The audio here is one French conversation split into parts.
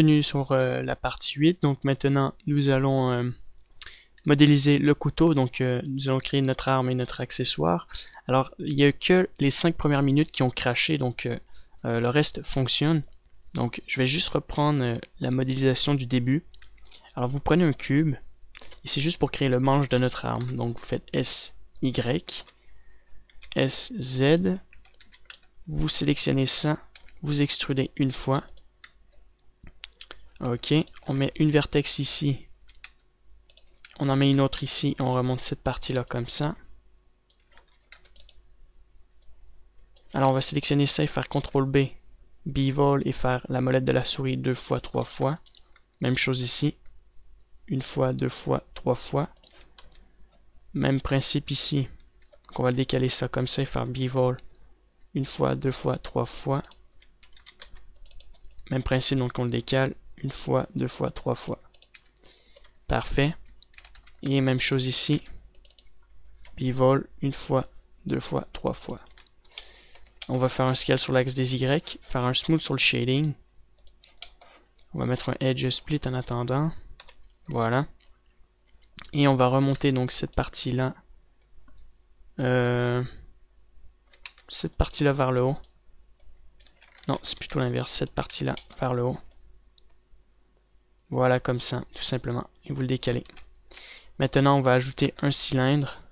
Bienvenue sur la partie 8. Donc maintenant, nous allons modéliser le couteau. Donc nous allons créer notre arme et notre accessoire. Alors, il n'y a que les 5 premières minutes qui ont craché, donc le reste fonctionne. Donc je vais juste reprendre la modélisation du début. Alors vous prenez un cube, et c'est juste pour créer le manche de notre arme. Donc vous faites SY, SZ, vous sélectionnez ça, vous extrudez une fois. Ok, on met une vertex ici, on en met une autre ici, on remonte cette partie-là comme ça. Alors on va sélectionner ça et faire CTRL B, Bevel et faire la molette de la souris 2 fois, 3 fois. Même chose ici, une fois, 2 fois, 3 fois. Même principe ici, donc on va décaler ça comme ça et faire Bevel une fois, 2 fois, 3 fois. Même principe, donc on le décale une fois, 2 fois, 3 fois. Parfait. Et même chose ici. Bevel une fois, 2 fois, 3 fois. On va faire un scale sur l'axe des Y, faire un smooth sur le shading. On va mettre un edge split en attendant. Voilà. Et on va remonter donc cette partie-là. Cette partie-là vers le haut. Non, c'est plutôt l'inverse. Cette partie-là vers le haut. Voilà, comme ça, tout simplement. Et vous le décalez. Maintenant, on va ajouter un cylindre.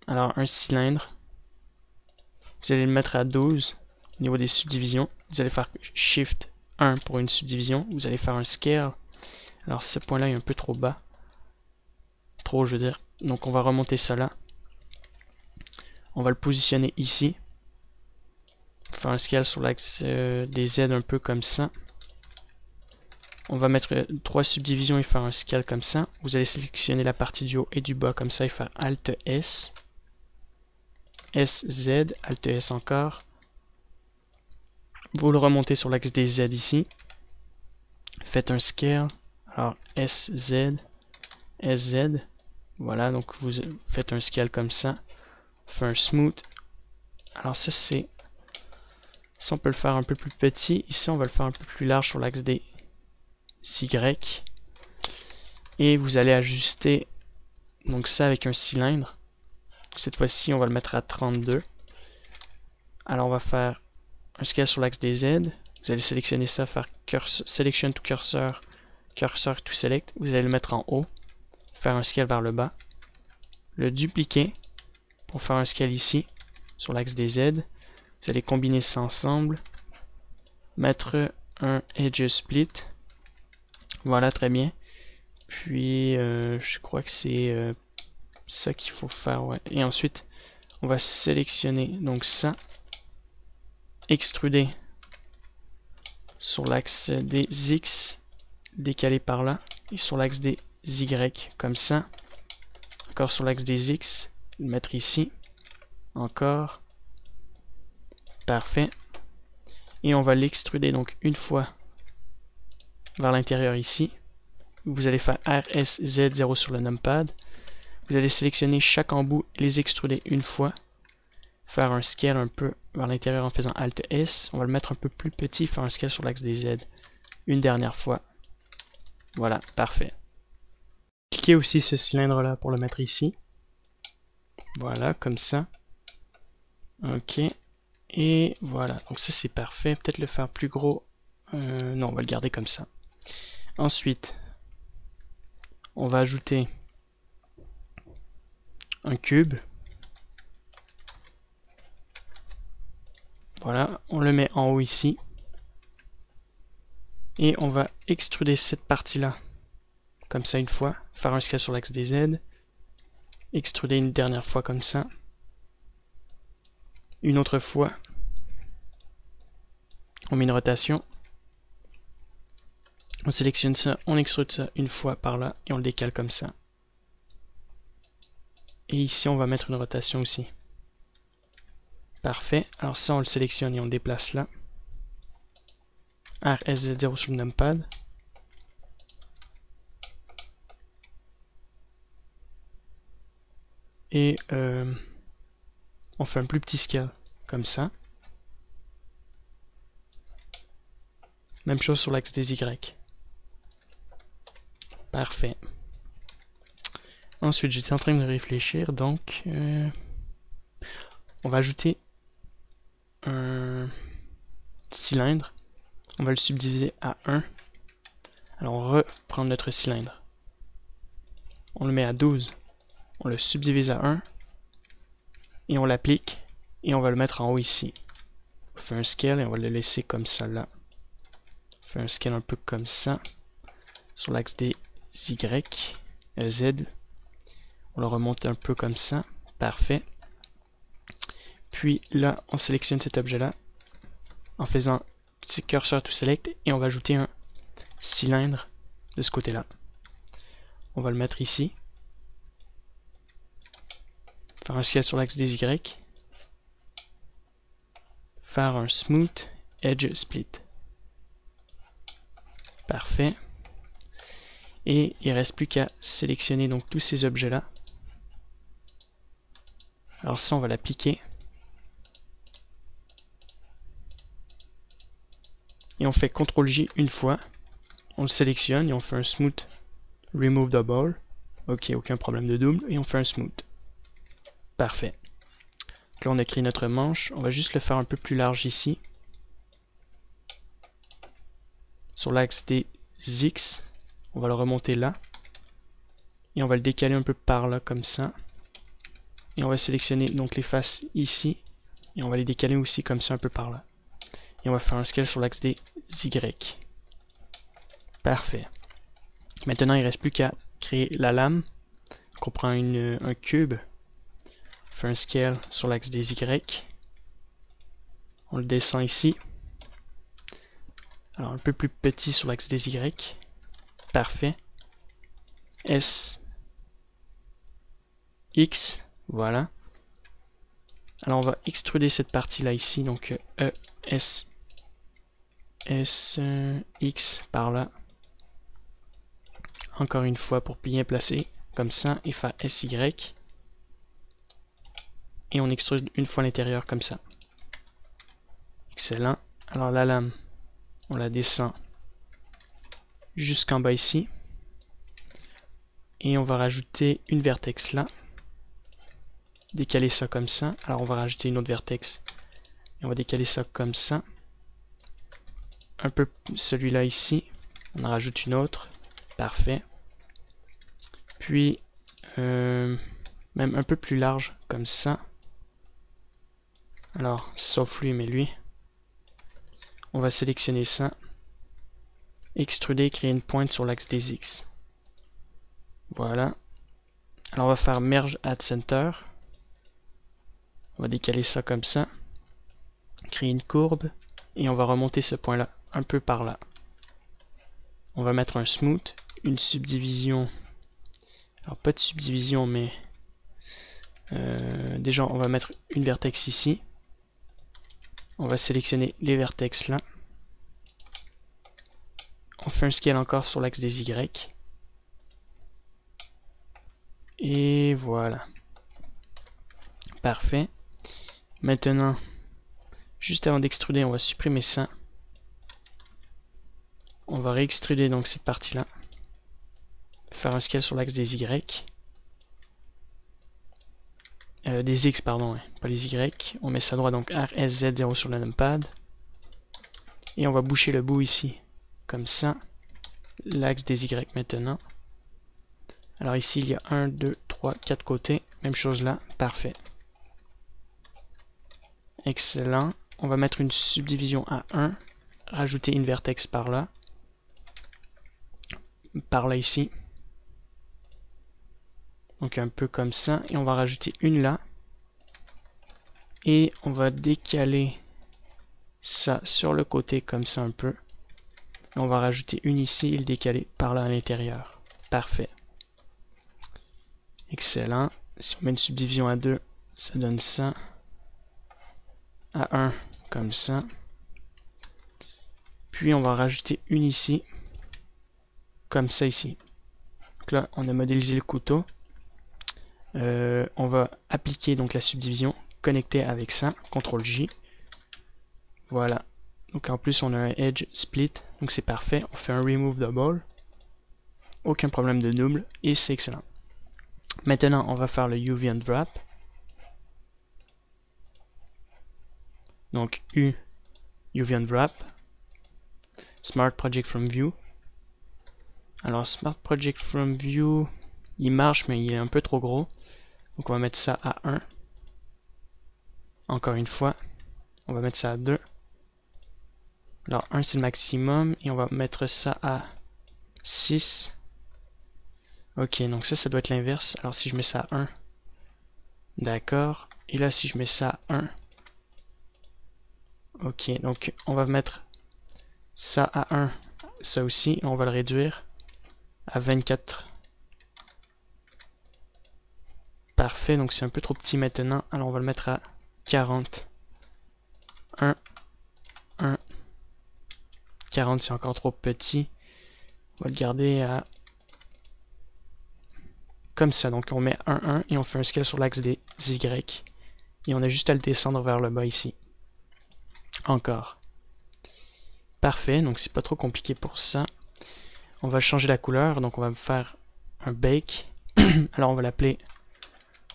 Alors, un cylindre. Vous allez le mettre à 12 au niveau des subdivisions. Vous allez faire Shift 1 pour une subdivision. Vous allez faire un scale. Alors, ce point-là est un peu trop bas. Trop, je veux dire. Donc, on va remonter ça là. On va le positionner ici. Faire un scale sur l'axe des Z un peu comme ça. On va mettre 3 subdivisions et faire un scale comme ça. Vous allez sélectionner la partie du haut et du bas comme ça et faire Alt S. SZ, Alt S encore. Vous le remontez sur l'axe des Z ici. Faites un scale. Alors SZ, SZ. Voilà, donc vous faites un scale comme ça. Fait un smooth. Alors ça c'est... Ça on peut le faire un peu plus petit. Ici on va le faire un peu plus large sur l'axe des Y. Et vous allez ajuster donc ça avec un cylindre. Cette fois-ci on va le mettre à 32. Alors on va faire un scale sur l'axe des Z. Vous allez sélectionner ça, faire cursor, Selection to Cursor, Cursor to Select. Vous allez le mettre en haut, faire un scale vers le bas. Le dupliquer pour faire un scale ici, sur l'axe des Z. Vous allez combiner ça ensemble. Mettre un Edge Split. Voilà, très bien. Puis, je crois que c'est ça qu'il faut faire. Ouais. Et ensuite, on va sélectionner donc ça. Extruder sur l'axe des X, décaler par là, et sur l'axe des Y, comme ça. Encore sur l'axe des X, le mettre ici. Encore. Parfait. Et on va l'extruder donc une fois vers l'intérieur ici. Vous allez faire RSZ0 sur le numpad. Vous allez sélectionner chaque embout et les extruder une fois. Faire un scale un peu vers l'intérieur en faisant Alt S. On va le mettre un peu plus petit, faire un scale sur l'axe des Z. Une dernière fois. Voilà, parfait. Cliquez aussi ce cylindre-là pour le mettre ici. Voilà, comme ça. Ok. Et voilà, donc ça c'est parfait. Peut-être le faire plus gros. Non, on va le garder comme ça. Ensuite, on va ajouter un cube. Voilà, on le met en haut ici. Et on va extruder cette partie-là. Comme ça une fois. Faire un scale sur l'axe des Z. Extruder une dernière fois comme ça. Une autre fois. On met une rotation. On sélectionne ça, on extrude ça une fois par là et on le décale comme ça. Et ici on va mettre une rotation aussi. Parfait. Alors ça on le sélectionne et on le déplace là. RSZ0 sur le numpad. Et on fait un plus petit scale comme ça. Même chose sur l'axe des Y. Parfait. Ensuite, j'étais en train de réfléchir, donc on va ajouter un cylindre. On va le subdiviser à 1. Alors on reprend notre cylindre. On le met à 12. On le subdivise à 1. Et on l'applique. Et on va le mettre en haut ici. On fait un scale et on va le laisser comme ça là. On fait un scale un peu comme ça. Sur l'axe des Y, Z. On le remonte un peu comme ça. Parfait. Puis là, on sélectionne cet objet-là en faisant petit curseur to select et on va ajouter un cylindre de ce côté-là. On va le mettre ici. Faire un scale sur l'axe des Y. Faire un smooth edge split. Parfait. Et il ne reste plus qu'à sélectionner donc tous ces objets-là. Alors ça, on va l'appliquer. Et on fait CTRL-J une fois. On le sélectionne et on fait un smooth remove the ball. Ok, aucun problème de double. Et on fait un smooth. Parfait. Donc là, on a créé notre manche. On va juste le faire un peu plus large ici. Sur l'axe des X, on va le remonter là. Et on va le décaler un peu par là, comme ça. Et on va sélectionner donc les faces ici. Et on va les décaler aussi comme ça, un peu par là. Et on va faire un scale sur l'axe des Y. Parfait. Maintenant, il ne reste plus qu'à créer la lame. Donc on prend un cube. On fait un scale sur l'axe des Y. On le descend ici. Alors un peu plus petit sur l'axe des Y. Parfait. S. X. Voilà. Alors on va extruder cette partie-là ici. Donc E. S. S. X par là. Encore une fois pour bien placer. Comme ça. Et faire SY. Et on extrude une fois l'intérieur comme ça. Excellent. Alors la lame, on la descend jusqu'en bas ici. Et on va rajouter une vertex là. Décaler ça comme ça. Alors on va rajouter une autre vertex. Et on va décaler ça comme ça. Un peu celui-là ici. On en rajoute une autre. Parfait. Puis, même un peu plus large comme ça. Alors, sauf lui, mais lui. On va sélectionner ça. Extruder, créer une pointe sur l'axe des X. Voilà. Alors on va faire Merge at Center. On va décaler ça comme ça. Créer une courbe. Et on va remonter ce point-là, un peu par là. On va mettre un smooth, une subdivision. Alors pas de subdivision, mais déjà on va mettre une vertex ici. On va sélectionner les vertex là. On fait un scale encore sur l'axe des Y. Et voilà. Parfait. Maintenant, juste avant d'extruder, on va supprimer ça. On va réextruder donc cette partie-là. Faire un scale sur l'axe des Y. Des X, pardon, pas les Y. On met ça droit, donc R, S, Z, 0 sur le numpad. Et on va boucher le bout ici, comme ça. L'axe des Y maintenant. Alors ici, il y a 1, 2, 3, 4 côtés. Même chose là, parfait. Excellent. On va mettre une subdivision à 1. Rajouter une vertex par là. Par là ici. Donc un peu comme ça. Et on va rajouter une là. Et on va décaler ça sur le côté comme ça un peu. Et on va rajouter une ici et le décaler par là à l'intérieur. Parfait. Excellent. Si on met une subdivision à 2, ça donne ça. À 1, comme ça. Puis on va rajouter une ici. Comme ça ici. Donc là, on a modélisé le couteau. On va appliquer donc la subdivision, connecter avec ça, CTRL-J. Voilà. Donc en plus on a un edge split, donc c'est parfait. On fait un remove double, aucun problème de double, et c'est excellent. Maintenant on va faire le UV Unwrap. Donc UV Unwrap, Smart Project from View. Alors Smart Project from View, il marche mais il est un peu trop gros. Donc on va mettre ça à 1. Encore une fois, on va mettre ça à 2. Alors 1 c'est le maximum et on va mettre ça à 6. Ok, donc ça doit être l'inverse. Alors si je mets ça à 1, d'accord. Et là si je mets ça à 1, ok, donc on va mettre ça à 1, ça aussi, et on va le réduire à 24. Parfait, donc c'est un peu trop petit maintenant. Alors on va le mettre à 40. 1, 1, 40 c'est encore trop petit. On va le garder à comme ça. Donc on met 1, 1 et on fait un scale sur l'axe des Y. Et on a juste à le descendre vers le bas ici. Encore. Parfait, donc c'est pas trop compliqué pour ça. On va changer la couleur, donc on va faire un bake. Alors on va l'appeler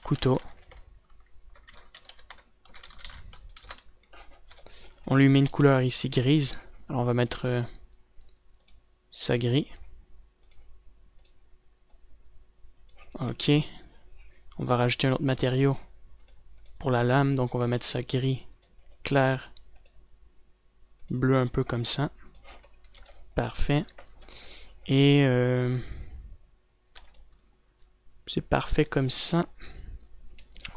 couteau. On lui met une couleur ici grise. Alors on va mettre ça gris. Ok. On va rajouter un autre matériau pour la lame, donc on va mettre ça gris clair, bleu un peu comme ça. Parfait. Et c'est parfait comme ça.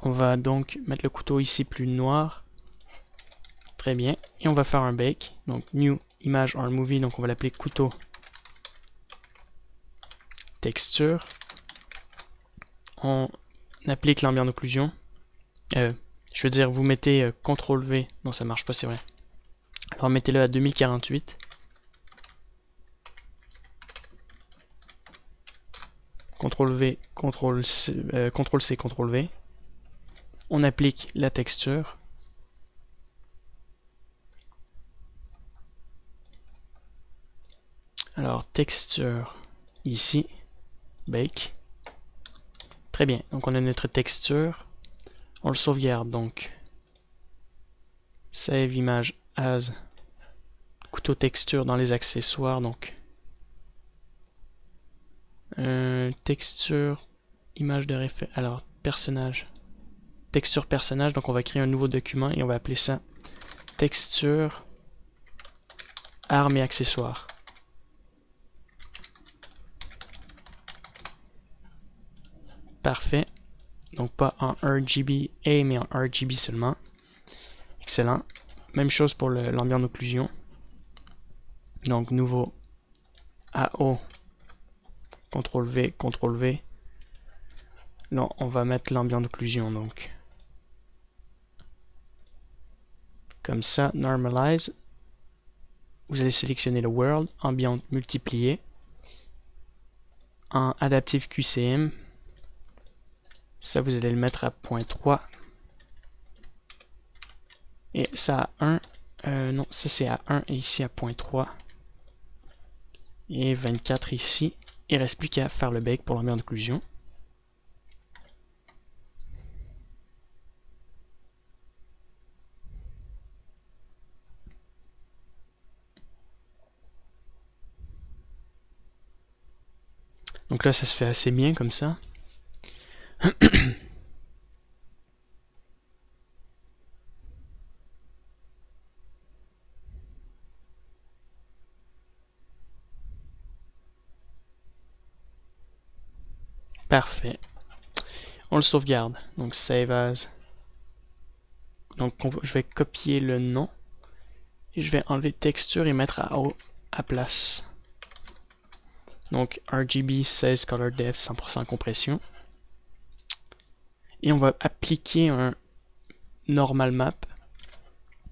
On va donc mettre le couteau ici plus noir. Très bien. Et on va faire un bake. Donc new image or movie, donc on va l'appeler couteau texture. On applique l'ambient d'occlusion. Je veux dire, vous mettez CTRL V. Non, ça marche pas, c'est vrai. Alors mettez-le à 2048. CTRL V, CTRL C, CTRL V. On applique la texture. Alors texture ici, bake. Très bien, donc on a notre texture. On le sauvegarde donc. Save image as couteau texture dans les accessoires, donc texture image de référence. Alors personnage, texture personnage, donc on va créer un nouveau document et on va appeler ça texture armes et accessoires. Parfait, donc pas en RGBA mais en RGB seulement. Excellent. Même chose pour l'ambient d'occlusion. Donc nouveau AO, CTRL V, CTRL V. Là, on va mettre l'ambient d'occlusion, donc. Comme ça, normalize. Vous allez sélectionner le world, ambient multiplié. En adaptive QCM, ça vous allez le mettre à 0.3. Et ça à 1. Non, ça c'est à 1 et ici à 0.3. Et 24 ici. Il ne reste plus qu'à faire le bake pour l'ambient d'occlusion. Donc là, ça se fait assez bien comme ça. Parfait. On le sauvegarde. Donc save as. Donc je vais copier le nom. Et je vais enlever texture et mettre à place. Donc RGB 16 color depth 100% compression. Et on va appliquer un normal map.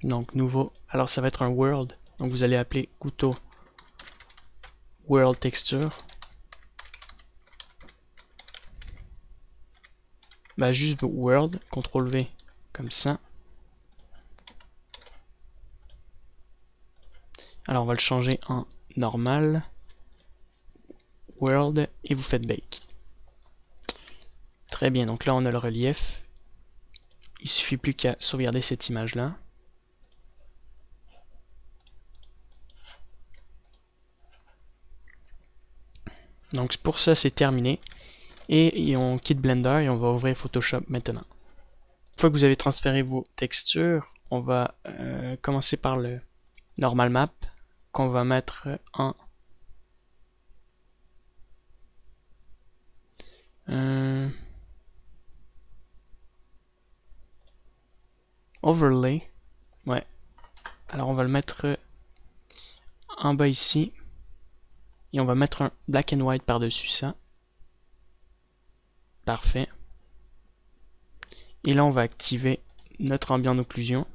Donc nouveau. Alors ça va être un world. Donc vous allez appeler couteau world texture. Bah juste world, CTRL V comme ça. Alors on va le changer en normal, world, et vous faites bake. Très bien, donc là on a le relief. Il suffit plus qu'à sauvegarder cette image là. Donc pour ça c'est terminé. Et on quitte Blender et on va ouvrir Photoshop maintenant. Une fois que vous avez transféré vos textures, on va commencer par le normal map qu'on va mettre en overlay. Ouais. Alors on va le mettre en bas ici. Et on va mettre un black and white par-dessus ça. Parfait. Et là on va activer notre ambient occlusion.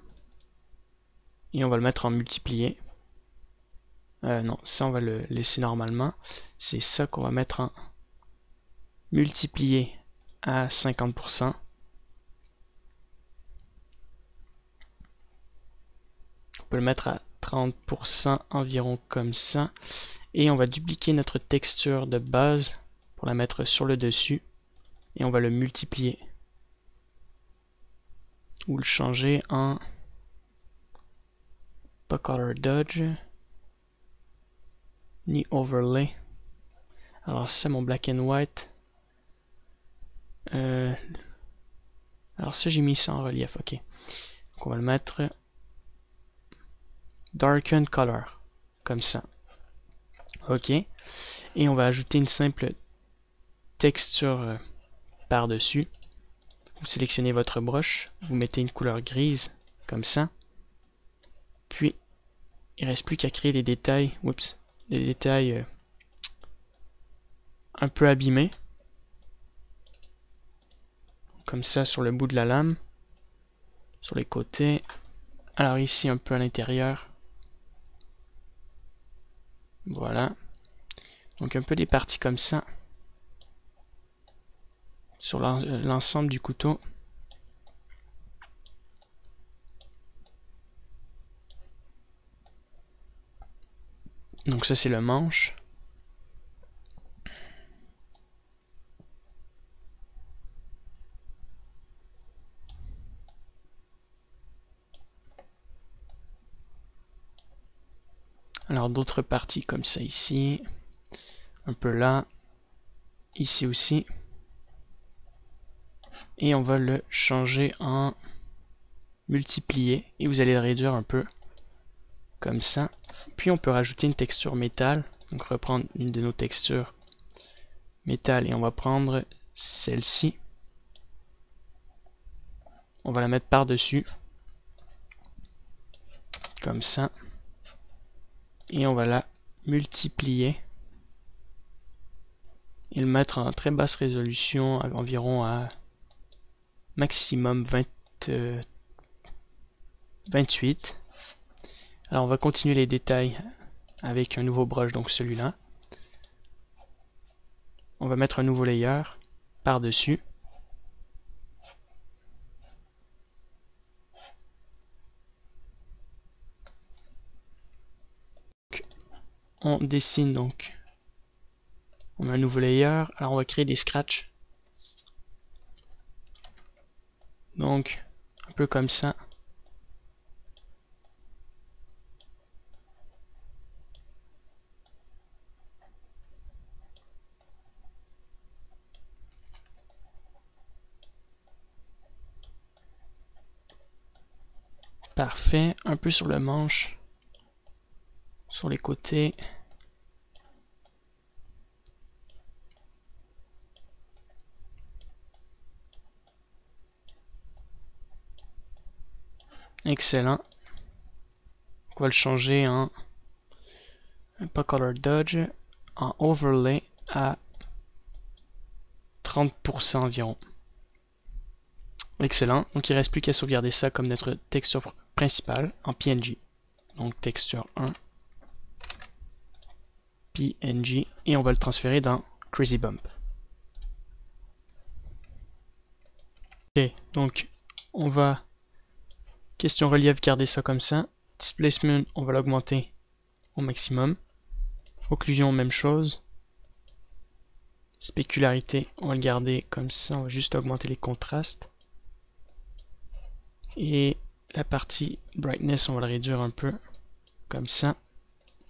Et on va le mettre en multiplié. Non, ça on va le laisser normalement. C'est ça qu'on va mettre en multiplié à 50%. On peut le mettre à 30% environ comme ça. Et on va dupliquer notre texture de base pour la mettre sur le dessus. Et on va le multiplier. Ou le changer en pas color dodge ni overlay. Alors c'est mon black and white. Alors ça j'ai mis ça en relief, ok. Donc on va le mettre darken color, comme ça. Ok. Et on va ajouter une simple texture par-dessus. Vous sélectionnez votre brush, vous mettez une couleur grise, comme ça. Puis il ne reste plus qu'à créer des détails, des détails un peu abîmés. Comme ça sur le bout de la lame, sur les côtés. Alors ici un peu à l'intérieur. Voilà. Donc un peu des parties comme ça. Sur l'ensemble du couteau. Donc ça c'est le manche. Alors d'autres parties comme ça ici, un peu là, ici aussi. Et on va le changer en multiplié et vous allez le réduire un peu comme ça. Puis on peut rajouter une texture métal, donc reprendre une de nos textures métal et on va prendre celle-ci. On va la mettre par-dessus, comme ça. Et on va la multiplier et le mettre en très basse résolution, environ à maximum 28. Alors on va continuer les détails avec un nouveau brush, donc celui-là. On va mettre un nouveau layer par-dessus. On dessine donc. On a un nouveau layer. Alors on va créer des scratchs. Donc un peu comme ça. Parfait. Un peu sur le manche. Sur les côtés. Excellent. On va le changer en pas color dodge, en overlay à 30% environ. Excellent. Donc il ne reste plus qu'à sauvegarder ça comme notre texture principale en PNG. Donc texture 1, PNG, et on va le transférer dans Crazy Bump. Ok, donc on va question relief garder ça comme ça. Displacement, on va l'augmenter au maximum. Occlusion, même chose. Spécularité, on va le garder comme ça, on va juste augmenter les contrastes. Et la partie brightness, on va le réduire un peu, comme ça.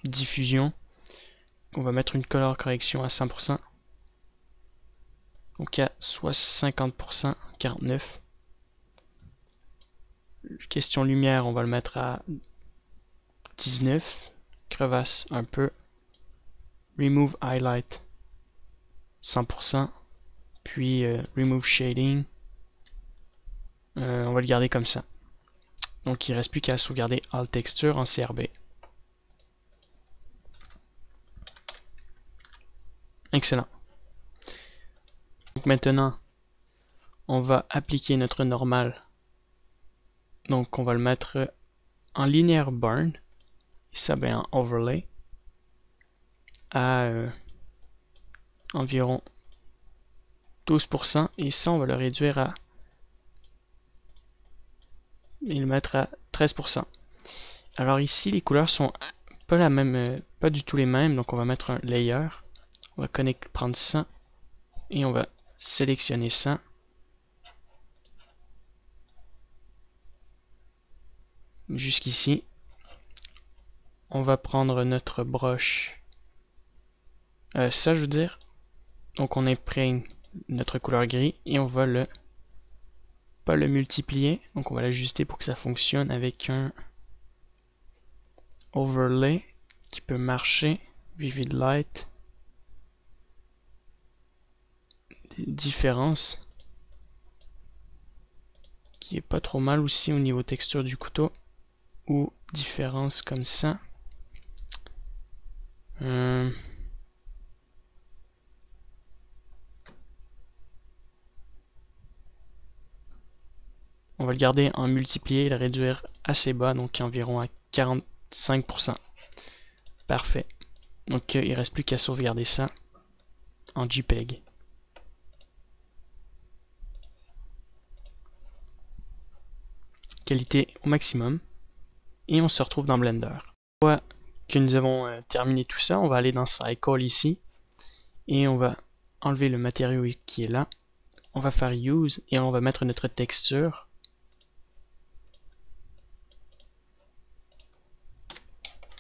Diffusion, on va mettre une color correction à 100%. Donc à soit 50%, 49%. Question lumière, on va le mettre à 19. Crevasse, un peu. Remove highlight, 100%. Puis remove shading, on va le garder comme ça. Donc il ne reste plus qu'à sauvegarder All Texture en CRB. Excellent. Donc maintenant, on va appliquer notre normal. Donc on va le mettre en linear burn, et ça en overlay, à environ 12%, et ça on va le réduire à, et le mettre à 13%. Alors ici les couleurs sont pas la même, pas du tout les mêmes, donc on va mettre un layer, on va prendre ça, et on va sélectionner ça. Jusqu'ici. On va prendre notre broche. Ça, je veux dire. Donc, on imprègne notre couleur gris et on va pas le multiplier. Donc, on va l'ajuster pour que ça fonctionne avec un overlay qui peut marcher. Vivid light. Des différences. Qui est pas trop mal aussi au niveau texture du couteau. Ou différence comme ça. On va le garder en multiplier et le réduire assez bas, donc environ à 45%. Parfait. Donc il ne reste plus qu'à sauvegarder ça en JPEG. Qualité au maximum. Et on se retrouve dans Blender. Une fois que nous avons terminé tout ça, on va aller dans Cycle ici. Et on va enlever le matériau qui est là. On va faire Use et on va mettre notre texture.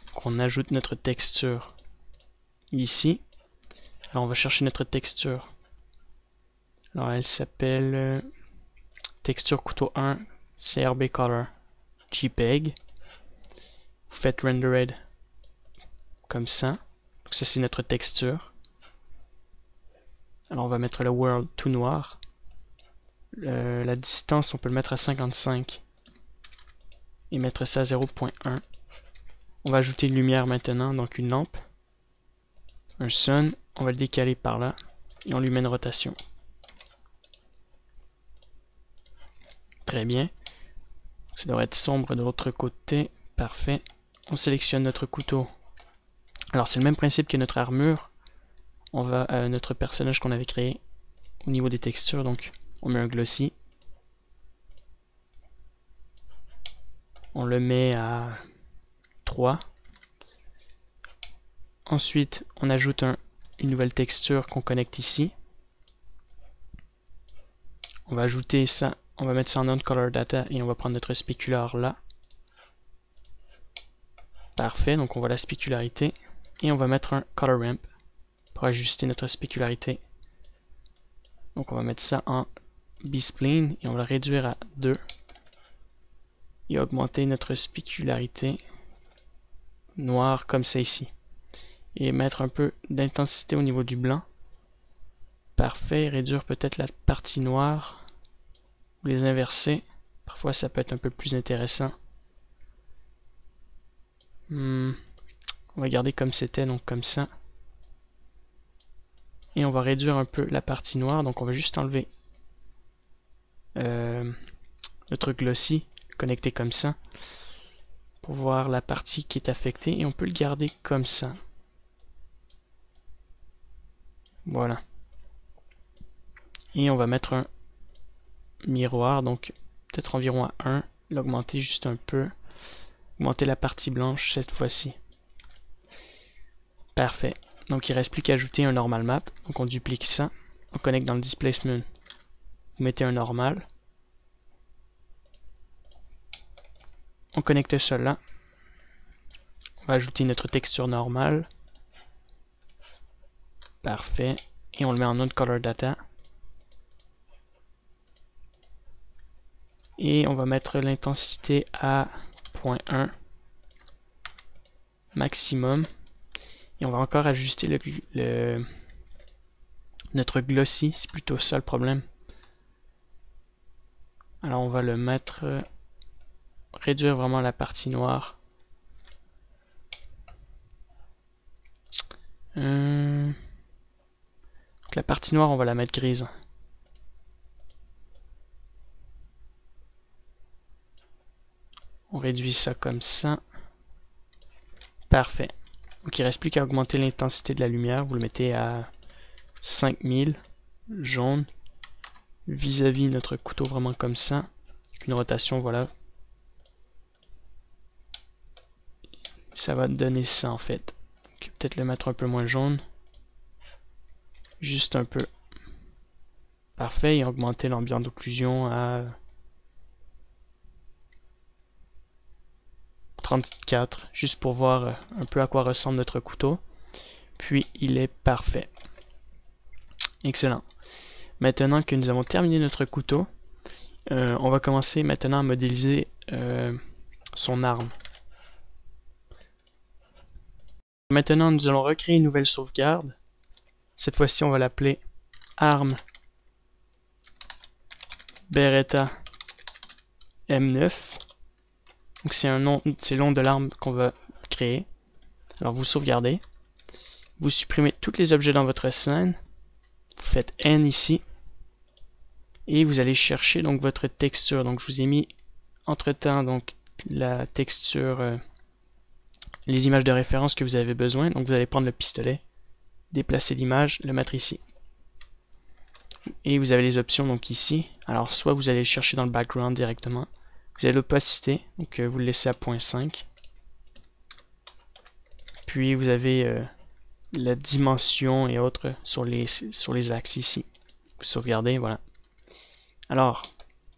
Donc on ajoute notre texture ici. Alors on va chercher notre texture. Alors elle s'appelle texture couteau 1 CRB Color JPEG. Vous faites rendered comme ça. Donc ça c'est notre texture. Alors on va mettre le world tout noir. La distance on peut le mettre à 55 et mettre ça à 0.1. On va ajouter une lumière maintenant, donc une lampe, un sun, on va le décaler par là et on lui met une rotation. Très bien. Ça devrait être sombre de l'autre côté. Parfait. On sélectionne notre couteau. Alors c'est le même principe que notre armure. On va à notre personnage qu'on avait créé au niveau des textures. Donc on met un glossy. On le met à 3. Ensuite on ajoute une nouvelle texture qu'on connecte ici. On va ajouter ça. On va mettre ça en on-color data et on va prendre notre spécular là. Parfait, donc on voit la spécularité. Et on va mettre un color ramp pour ajuster notre spécularité. Donc on va mettre ça en B-spline et on va le réduire à 2. Et augmenter notre spécularité noire comme ça ici. Et mettre un peu d'intensité au niveau du blanc. Parfait, réduire peut-être la partie noire. Les inverser, parfois ça peut être un peu plus intéressant. On va garder comme c'était, donc comme ça. Et on va réduire un peu la partie noire, donc on va juste enlever notre glossy, connecté comme ça, pour voir la partie qui est affectée, et on peut le garder comme ça. Voilà. Et on va mettre un miroir, donc peut-être environ à 1, l'augmenter juste un peu, augmenter la partie blanche cette fois-ci. Parfait. Donc il ne reste plus qu'à ajouter un normal map. Donc on duplique ça. On connecte dans le displacement. Vous mettez un normal. On connecte cela. On va ajouter notre texture normale. Parfait. Et on le met en non-color data. Et on va mettre l'intensité à 0.1 maximum. Et on va encore ajuster notre glossy. C'est plutôt ça le problème. Alors on va le mettre... réduire vraiment la partie noire. Donc la partie noire, on va la mettre grise. On réduit ça comme ça. Parfait. Donc il ne reste plus qu'à augmenter l'intensité de la lumière. Vous le mettez à 5000, jaune, vis-à-vis notre couteau vraiment comme ça. Avec une rotation, voilà. Ça va donner ça en fait. Peut-être le mettre un peu moins jaune. Juste un peu. Parfait. Et augmenter l'ambiance d'occlusion à 34. Juste pour voir un peu à quoi ressemble notre couteau. Puis il est parfait. Excellent. Maintenant que nous avons terminé notre couteau, on va commencer maintenant à modéliser son arme. Maintenant, nous allons recréer une nouvelle sauvegarde. Cette fois-ci, on va l'appeler arme Beretta M9. Donc c'est le nom de l'arme qu'on va créer. Alors vous sauvegardez. Vous supprimez tous les objets dans votre scène. Vous faites N ici. Et vous allez chercher donc votre texture. Donc je vous ai mis entre-temps donc la texture, les images de référence que vous avez besoin. Donc vous allez prendre le pistolet, déplacer l'image, le mettre ici. Et vous avez les options donc ici. Alors soit vous allez le chercher dans le background directement. Vous avez l'opacité, donc vous le laissez à 0.5. Puis vous avez la dimension et autres sur les axes ici. Vous sauvegardez, voilà. Alors,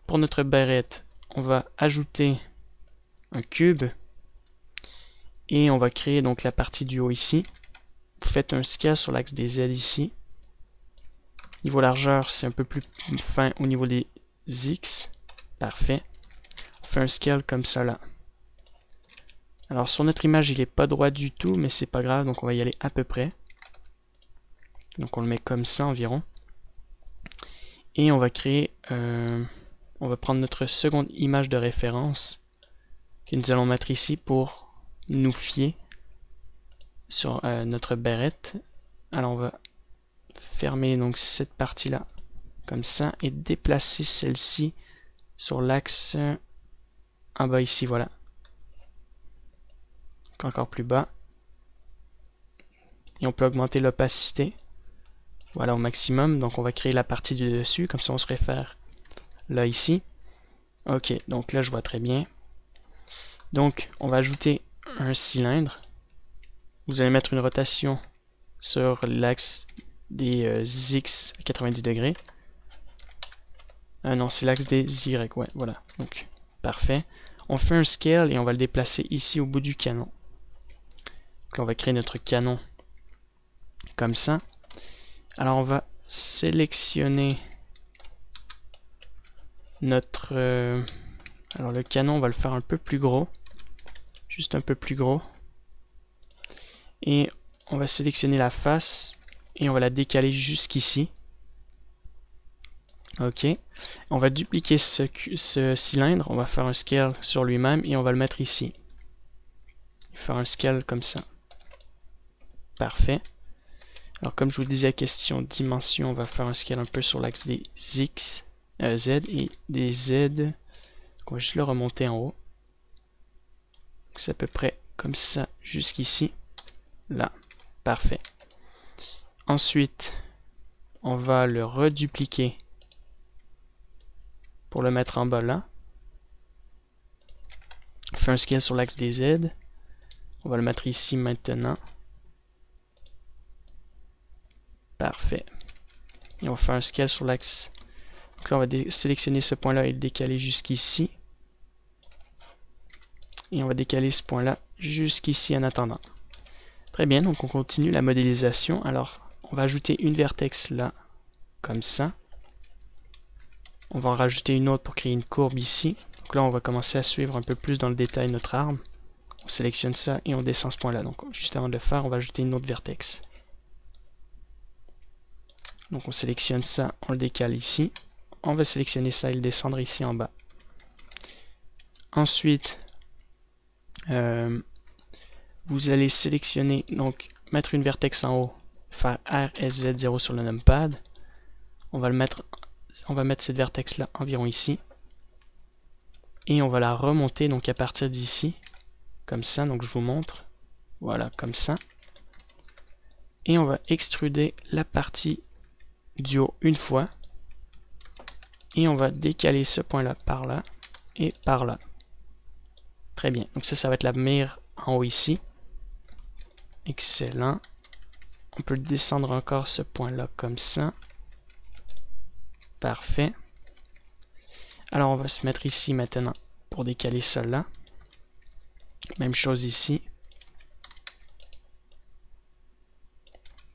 pour notre barrette, on va ajouter un cube. Et on va créer donc la partie du haut ici. Vous faites un scale sur l'axe des Z ici. Niveau largeur, c'est un peu plus fin au niveau des X. Parfait. On fait un scale comme ça là. Alors sur notre image, il n'est pas droit du tout, mais c'est pas grave, donc on va y aller à peu près. Donc on le met comme ça environ. Et on va créer, on va prendre notre seconde image de référence que nous allons mettre ici pour nous fier sur notre barrette. Alors on va fermer donc cette partie là comme ça et déplacer celle-ci sur l'axe en bas ici, voilà. Donc encore plus bas. Et on peut augmenter l'opacité. Voilà, au maximum. Donc on va créer la partie du dessus, comme ça on se réfère là ici. Ok, donc là je vois très bien. Donc on va ajouter un cylindre. Vous allez mettre une rotation sur l'axe des X à 90 degrés. Non, c'est l'axe des Y, ouais, voilà. Donc, parfait. On fait un scale et on va le déplacer ici au bout du canon. Donc, on va créer notre canon comme ça. Alors, on va sélectionner notre... alors, le canon, on va le faire un peu plus gros. Juste un peu plus gros. Et on va sélectionner la face et on va la décaler jusqu'ici. Ok. On va dupliquer ce cylindre. On va faire un scale sur lui-même et on va le mettre ici. Faire un scale comme ça. Parfait. Alors comme je vous disais, question dimension, on va faire un scale un peu sur l'axe des X, Z et des Z. On va juste le remonter en haut. C'est à peu près comme ça jusqu'ici. Là. Parfait. Ensuite, on va le redupliquer pour le mettre en bas là. On fait un scale sur l'axe des Z. On va le mettre ici maintenant. Parfait. Et on va faire un scale sur l'axe. Donc là, on va sélectionner ce point-là et le décaler jusqu'ici. Et on va décaler ce point-là jusqu'ici en attendant. Très bien, donc on continue la modélisation. Alors, on va ajouter une vertex là, comme ça. On va en rajouter une autre pour créer une courbe ici. Donc là, on va commencer à suivre un peu plus dans le détail notre arbre. On sélectionne ça et on descend ce point-là. Donc, juste avant de le faire, on va ajouter une autre vertex. Donc, on sélectionne ça, on le décale ici. On va sélectionner ça et le descendre ici en bas. Ensuite, vous allez sélectionner, donc, mettre une vertex en haut, faire RSZ0 sur le numpad. On va mettre cette vertex là environ ici. Et on va la remonter donc à partir d'ici, comme ça, donc je vous montre, voilà, comme ça. Et on va extruder la partie du haut une fois, et on va décaler ce point là par là, et par là. Très bien, donc ça va être la mire en haut ici. Excellent. On peut descendre encore ce point là comme ça. Parfait. Alors on va se mettre ici maintenant pour décaler ça là. Même chose ici.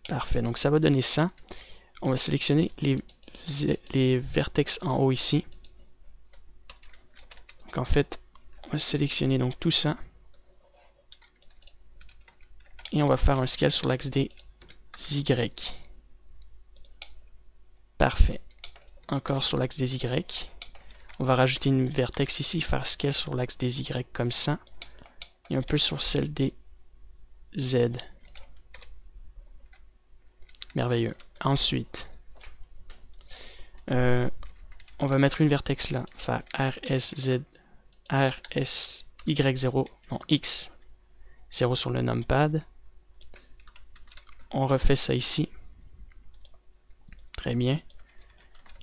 Parfait, donc ça va donner ça. On va sélectionner les vertex en haut ici. Donc en fait, on va sélectionner donc tout ça. Et on va faire un scale sur l'axe des Y. Parfait. Encore sur l'axe des Y. On va rajouter une vertex ici, faire scale sur l'axe des Y comme ça. Et un peu sur celle des Z. Merveilleux. Ensuite, on va mettre une vertex là, faire RSY0, non X, 0 sur le numpad. On refait ça ici. Très bien.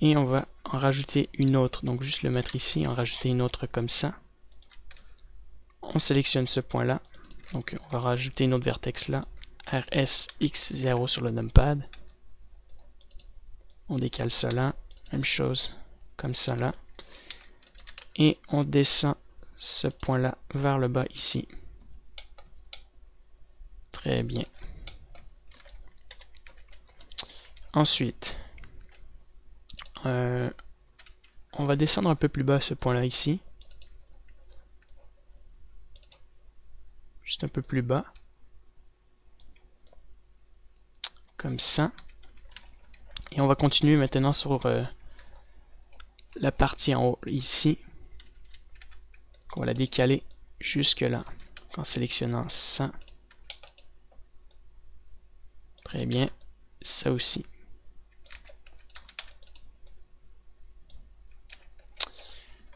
Et on va en rajouter une autre, donc juste le mettre ici, en rajouter une autre comme ça. On sélectionne ce point là, donc on va rajouter une autre vertex là, RSX0 sur le numpad. On décale ça là, même chose, comme ça là. Et on descend ce point là vers le bas ici. Très bien. Ensuite, on va descendre un peu plus bas ce point là ici. Juste un peu plus bas. Comme ça. Et on va continuer maintenant sur la partie en haut ici. On va la décaler jusque là. En sélectionnant ça. Très bien. Ça aussi.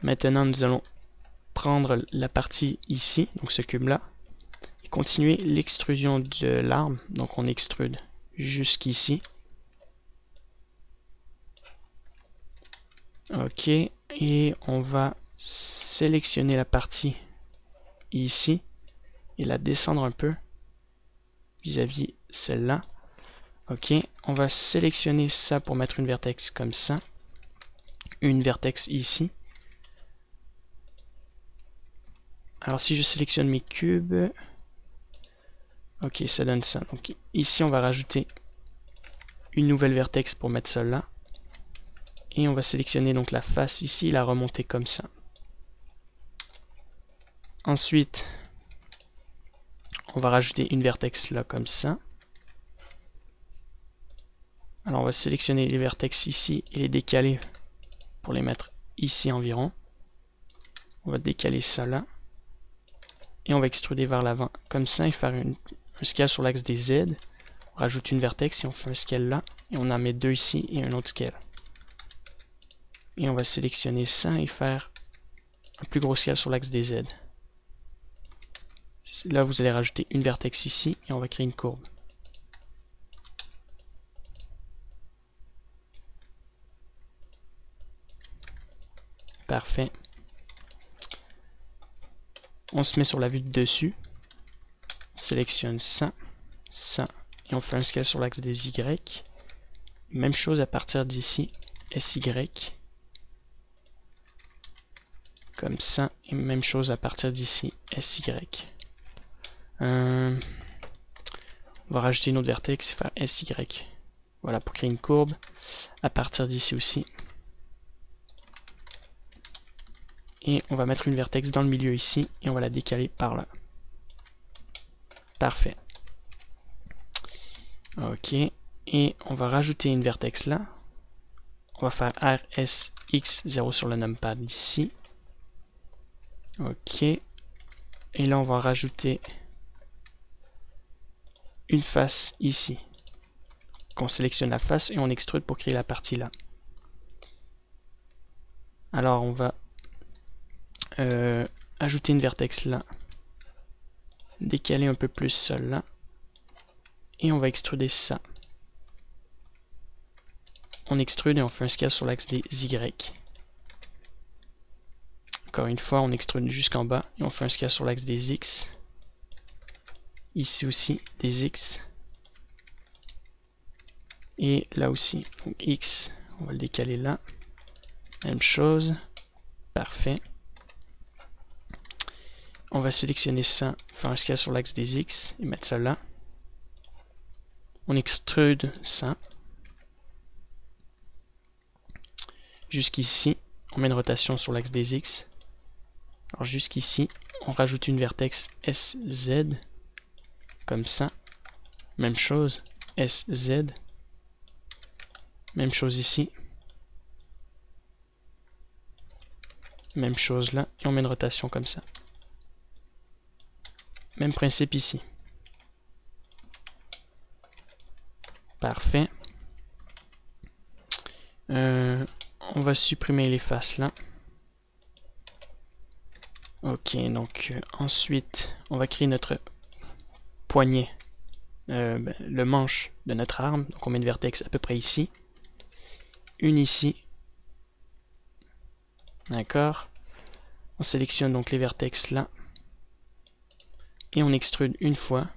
Maintenant, nous allons prendre la partie ici, donc ce cube-là, et continuer l'extrusion de l'arbre. Donc on extrude jusqu'ici. Ok, et on va sélectionner la partie ici et la descendre un peu vis-à-vis celle-là. Ok, on va sélectionner ça pour mettre une vertex comme ça. Une vertex ici. Alors si je sélectionne mes cubes, ok, ça donne ça. Donc ici on va rajouter une nouvelle vertex pour mettre ça là. Et on va sélectionner donc la face ici, la remonter comme ça. Ensuite, on va rajouter une vertex là comme ça. Alors on va sélectionner les vertex ici et les décaler pour les mettre ici environ. On va décaler ça là. Et on va extruder vers l'avant comme ça et faire un scale sur l'axe des Z. On rajoute une vertex et on fait un scale là. Et on en met deux ici et un autre scale. Et on va sélectionner ça et faire un plus gros scale sur l'axe des Z. Là vous allez rajouter une vertex ici et on va créer une courbe. Parfait. On se met sur la vue de dessus. On sélectionne ça, ça, et on fait un scale sur l'axe des Y. Même chose à partir d'ici, SY. Comme ça, et même chose à partir d'ici, SY. On va rajouter une autre vertex et faire SY. Voilà, pour créer une courbe. À partir d'ici aussi. Et on va mettre une vertex dans le milieu ici, et on va la décaler par là. Parfait. Ok, et on va rajouter une vertex là. On va faire RSX0 sur le numpad ici. Ok, et là on va rajouter une face ici. On sélectionne la face et on extrude pour créer la partie là. Alors on va ajouter une vertex là, décaler un peu plus celle-là, et on va extruder ça. On extrude et on fait un scale sur l'axe des Y. Encore une fois, on extrude jusqu'en bas et on fait un scale sur l'axe des X. Ici aussi, des X. Et là aussi, donc X, on va le décaler là. Même chose. Parfait. On va sélectionner ça, faire un scale sur l'axe des X et mettre ça là. On extrude ça. Jusqu'ici, on met une rotation sur l'axe des X. Alors jusqu'ici, on rajoute une vertex SZ, comme ça. Même chose, SZ. Même chose ici. Même chose là, et on met une rotation comme ça. Même principe ici. Parfait. On va supprimer les faces là. Ok, donc ensuite, on va créer notre poignet, le manche de notre arme. Donc on met une vertex à peu près ici. Une ici. D'accord. On sélectionne donc les vertex là. Et on extrude une fois.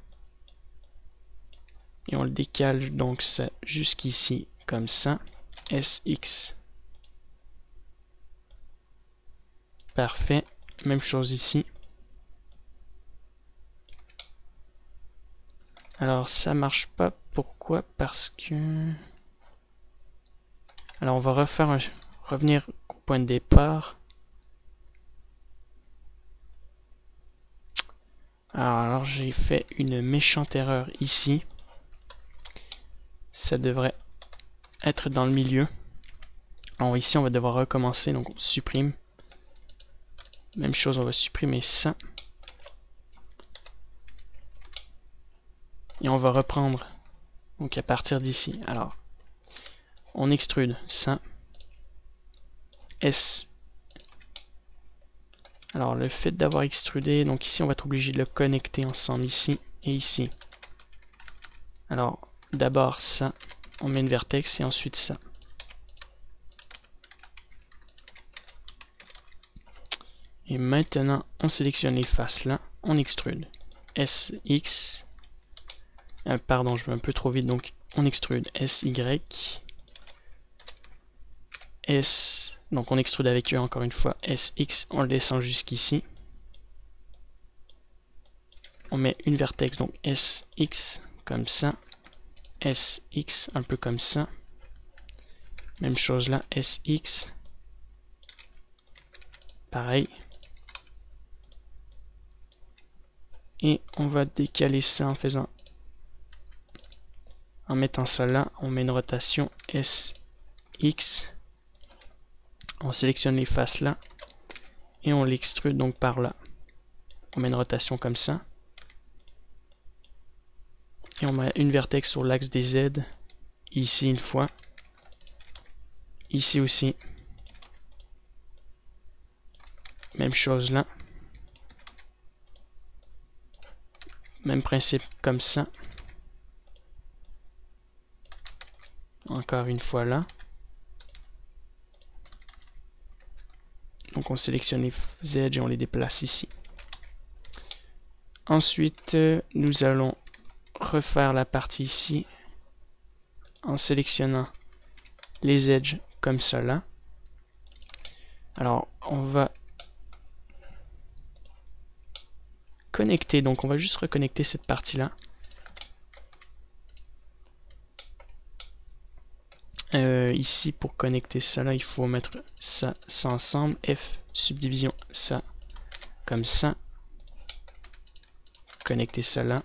Et on le décale donc ça jusqu'ici, comme ça. SX. Parfait. Même chose ici. Alors ça marche pas. Pourquoi? Parce que... Alors on va revenir au point de départ. Alors j'ai fait une méchante erreur ici. Ça devrait être dans le milieu. Alors ici on va devoir recommencer, donc on supprime. Même chose, on va supprimer ça. Et on va reprendre donc à partir d'ici. Alors, on extrude ça. S. Alors, le fait d'avoir extrudé, donc ici on va être obligé de le connecter ensemble ici et ici. Alors, d'abord ça, on met une vertex et ensuite ça. Et maintenant, on sélectionne les faces là, on extrude. SX. Pardon, je vais un peu trop vite, donc on extrude SY. S. Donc on extrude avec eux encore une fois. SX, on le descend jusqu'ici. On met une vertex, donc SX, comme ça. SX, un peu comme ça. Même chose là, SX. Pareil. Et on va décaler ça en mettant ça là, on met une rotation SX. On sélectionne les faces là et on l'extrude donc par là. On met une rotation comme ça. Et on met une vertex sur l'axe des Z. Ici une fois. Ici aussi. Même chose là. Même principe comme ça. Encore une fois là. Donc on sélectionne les edges et on les déplace ici. Ensuite, nous allons refaire la partie ici en sélectionnant les edges comme ça là. Alors on va connecter, donc on va juste reconnecter cette partie là. Ici pour connecter ça là, il faut mettre ça ensemble, F subdivision ça comme ça, connecter ça là,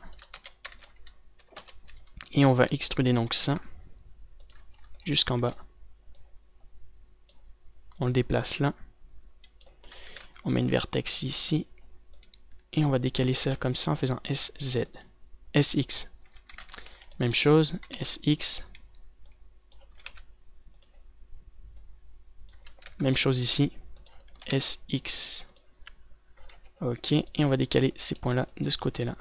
et on va extruder donc ça jusqu'en bas. On le déplace là, on met une vertex ici, et on va décaler ça comme ça en faisant SZ, SX. Même chose, SX. Même chose ici, SX. Ok, et on va décaler ces points-là de ce côté-là.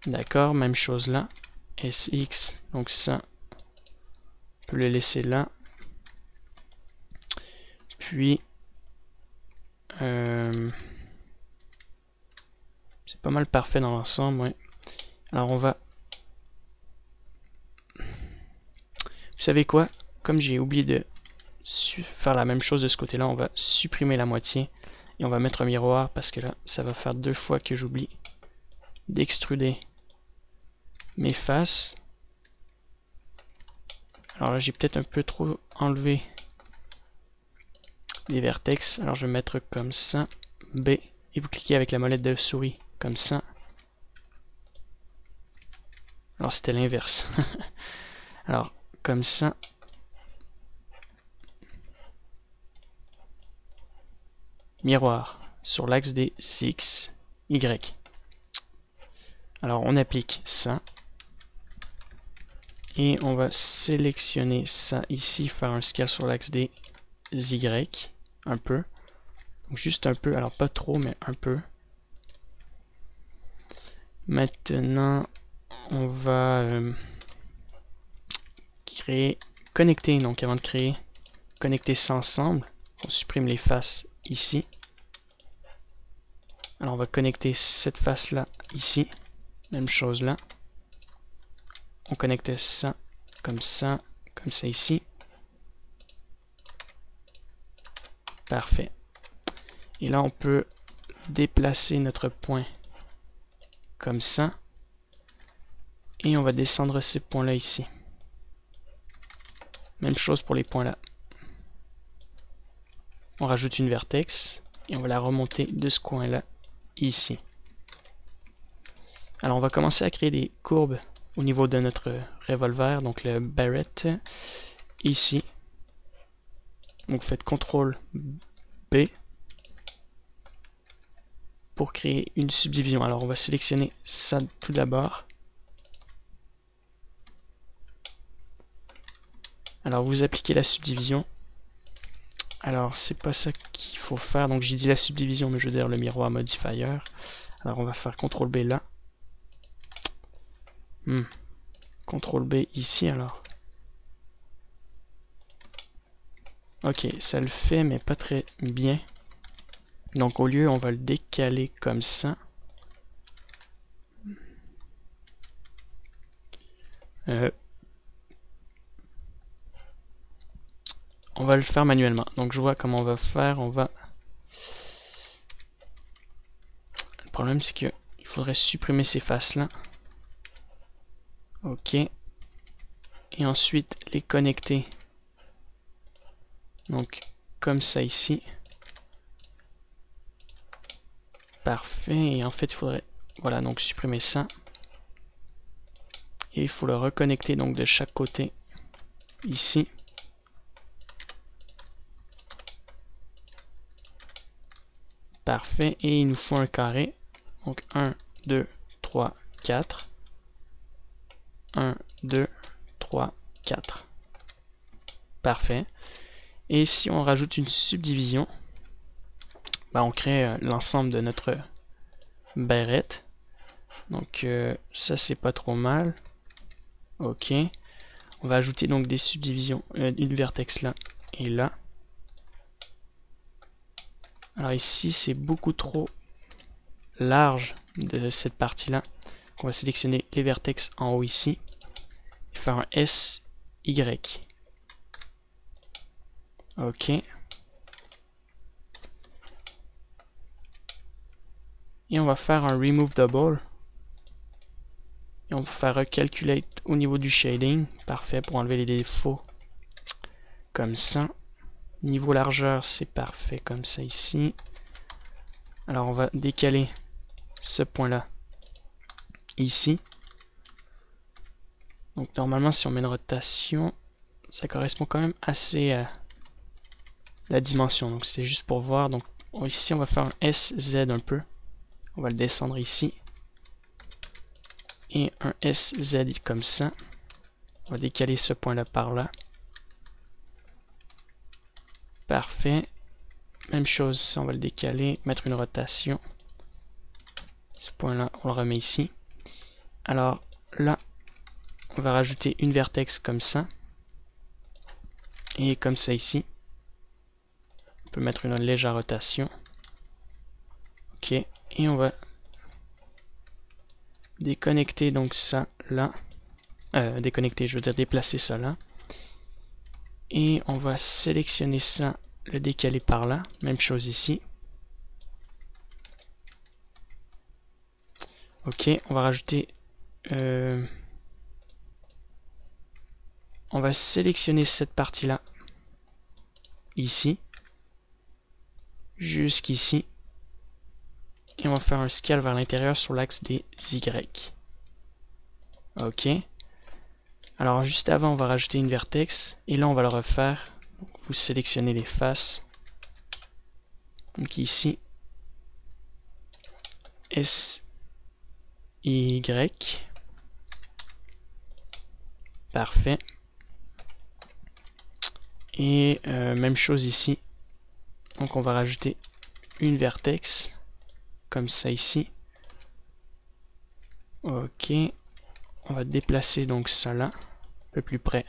D'accord, même chose là, SX, donc ça, on peut le laisser là. Puis, c'est pas mal parfait dans l'ensemble, ouais. Alors on va... Vous savez quoi? Comme j'ai oublié de faire la même chose de ce côté-là, on va supprimer la moitié et on va mettre un miroir parce que là, ça va faire 2 fois que j'oublie d'extruder mes faces. Alors là, j'ai peut-être un peu trop enlevé les vertex. Alors je vais mettre comme ça, B, et vous cliquez avec la molette de souris comme ça. Alors c'était l'inverse. Alors comme ça. Miroir sur l'axe des X, Y. Alors on applique ça. Et on va sélectionner ça ici, faire un scale sur l'axe des Y. Un peu. Donc juste un peu, alors pas trop, mais un peu. Maintenant, on va connecter. Donc avant de créer, connecter ça ensemble. On supprime les faces ici. Alors on va connecter cette face là ici. Même chose là. On connecte ça comme ça ici. Parfait. Et là on peut déplacer notre point comme ça. Et on va descendre ces points là ici. Même chose pour les points là. On rajoute une vertex et on va la remonter de ce coin là ici. Alors on va commencer à créer des courbes au niveau de notre revolver, donc le Barrett ici. Donc faites CTRL B pour créer une subdivision. Alors on va sélectionner ça tout d'abord. Alors vous appliquez la subdivision. Alors c'est pas ça qu'il faut faire, donc j'ai dit la subdivision, mais je veux dire le miroir modifier. Alors on va faire CTRL B là. CTRL B ici alors. Ok, ça le fait, mais pas très bien. Donc au lieu, on va le décaler comme ça. On va le faire manuellement. Donc je vois comment on va faire. Le problème c'est qu'il faudrait supprimer ces faces là. Ok. Et ensuite les connecter. Donc comme ça ici. Parfait. Et en fait il faudrait, voilà, donc supprimer ça. Et il faut le reconnecter donc de chaque côté ici. Parfait. Et il nous faut un carré. Donc 1, 2, 3, 4. 1, 2, 3, 4. Parfait. Et si on rajoute une subdivision, ben on crée l'ensemble de notre Barrett. Donc ça c'est pas trop mal. Ok. On va ajouter donc des subdivisions, une vertex là et là. Alors ici c'est beaucoup trop large de cette partie là. Donc on va sélectionner les vertex en haut ici et faire un S, Y. OK. Et on va faire un Remove Double. Et on va faire un Calculate au niveau du shading. Parfait pour enlever les défauts. Comme ça. Niveau largeur, c'est parfait comme ça ici. Alors on va décaler ce point-là ici. Donc normalement si on met une rotation, ça correspond quand même assez à la dimension. Donc c'est juste pour voir. Donc ici on va faire un SZ un peu. On va le descendre ici. Et un SZ comme ça. On va décaler ce point-là par là. Parfait. Même chose, ça on va le décaler, mettre une rotation. Ce point-là, on le remet ici. Alors là, on va rajouter une vertex comme ça. Et comme ça ici. On peut mettre une légère rotation. OK. Et on va déconnecter donc ça là. Déconnecter, je veux dire déplacer ça là. Et on va sélectionner ça, le décaler par là. Même chose ici. OK, on va rajouter... on va sélectionner cette partie-là. Ici. Jusqu'ici. Et on va faire un scale vers l'intérieur sur l'axe des Y. OK. Alors juste avant, on va rajouter une vertex. Et là, on va le refaire. Donc, vous sélectionnez les faces. Donc ici. S, Y. Parfait. Et même chose ici. Donc on va rajouter une vertex. Comme ça ici. OK. On va déplacer donc ça là. Un peu plus près.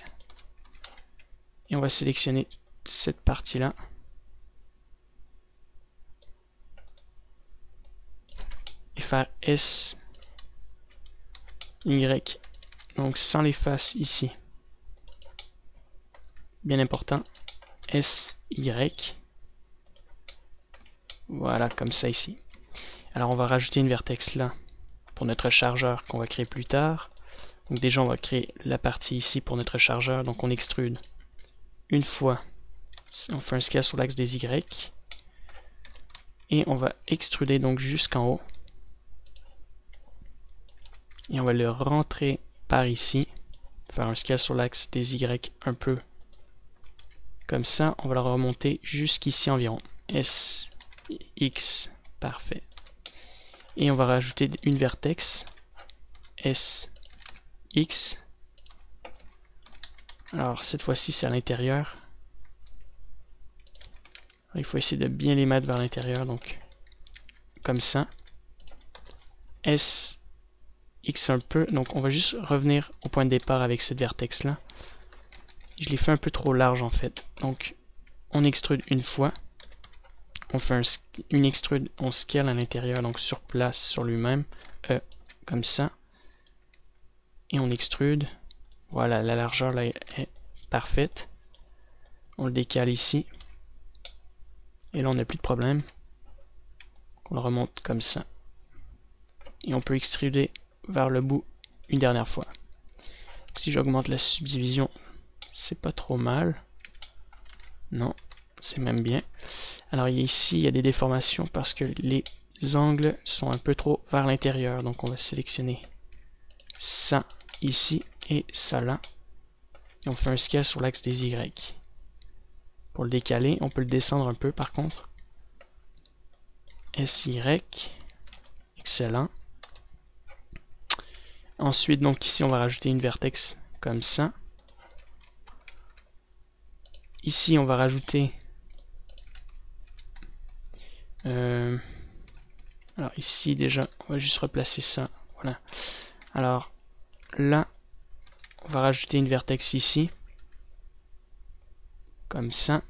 Et on va sélectionner cette partie-là. Et faire S, Y. Donc sans les faces ici. Bien important. S, Y. Voilà, comme ça ici. Alors on va rajouter une vertex là pour notre chargeur qu'on va créer plus tard. Donc déjà on va créer la partie ici pour notre chargeur. Donc on extrude une fois. On fait un scale sur l'axe des Y. Et on va extruder donc jusqu'en haut. Et on va le rentrer par ici. Faire un scale sur l'axe des Y un peu. Comme ça, on va le remonter jusqu'ici environ. S, X, parfait. Et on va rajouter une vertex. S, X. Alors cette fois-ci c'est à l'intérieur. Il faut essayer de bien les mettre vers l'intérieur, donc comme ça. S, X un peu, donc on va juste revenir au point de départ avec cette vertex là. Je l'ai fait un peu trop large en fait, donc on extrude une fois. On fait une extrude, on scale à l'intérieur, donc sur place, sur lui-même, comme ça. Et on extrude. Voilà, la largeur là est parfaite. On le décale ici. Et là, on n'a plus de problème. On le remonte comme ça. Et on peut extruder vers le bout une dernière fois. Donc, si j'augmente la subdivision, c'est pas trop mal. Non, c'est même bien. Alors ici, il y a des déformations parce que les angles sont un peu trop vers l'intérieur. Donc on va sélectionner ça ici et ça là. Et on fait un scale sur l'axe des Y. Pour le décaler, on peut le descendre un peu par contre. SY. Excellent. Ensuite, donc ici, on va rajouter une vertex comme ça. Ici, on va rajouter... alors ici, déjà, on va juste replacer ça. Voilà. Alors, là, on va rajouter une vertex ici. Comme ça.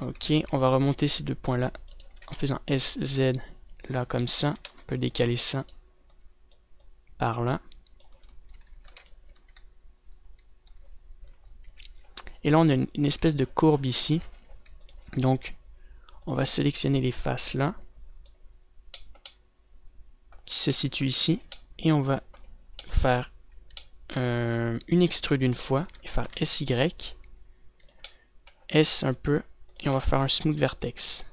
Ok, on va remonter ces deux points-là en faisant SZ là comme ça. On peut décaler ça par là. Et là, on a une espèce de courbe ici. Donc, on va sélectionner les faces là, qui se situent ici. Et on va faire une extrude une fois, et faire SY, S un peu, et on va faire un smooth vertex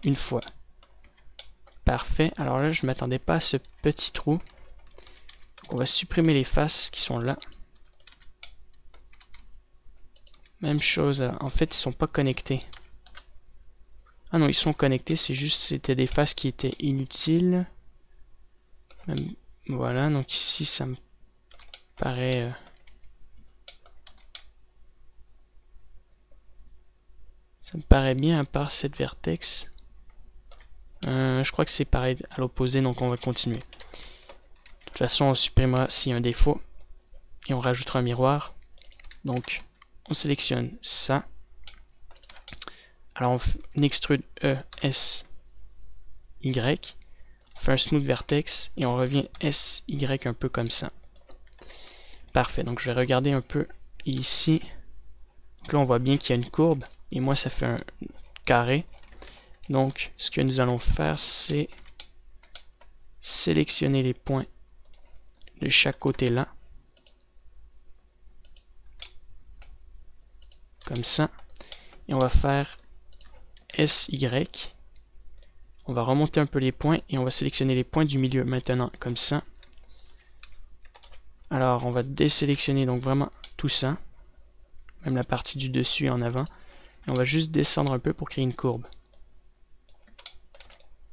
une fois. Parfait. Alors là, je ne m'attendais pas à ce petit trou. Donc, on va supprimer les faces qui sont là. Même chose, en fait, ils sont pas connectés. Ah non, ils sont connectés, c'est juste c'était des faces qui étaient inutiles. Même, voilà, donc ici, ça me paraît... ça me paraît bien à part cette vertex. Je crois que c'est pareil à l'opposé, donc on va continuer. De toute façon, on supprimera s'il y a un défaut. Et on rajoutera un miroir. Donc, on sélectionne ça. Alors, on extrude E, S, Y. On fait un smooth vertex et on revient S, Y un peu comme ça. Parfait, donc je vais regarder un peu ici. Donc là, on voit bien qu'il y a une courbe. Et moi, ça fait un carré. Donc, ce que nous allons faire, c'est sélectionner les points de chaque côté là. Comme ça. Et on va faire SY. On va remonter un peu les points et on va sélectionner les points du milieu maintenant, comme ça. Alors, on va désélectionner donc vraiment tout ça. Même la partie du dessus et en avant. Et on va juste descendre un peu pour créer une courbe.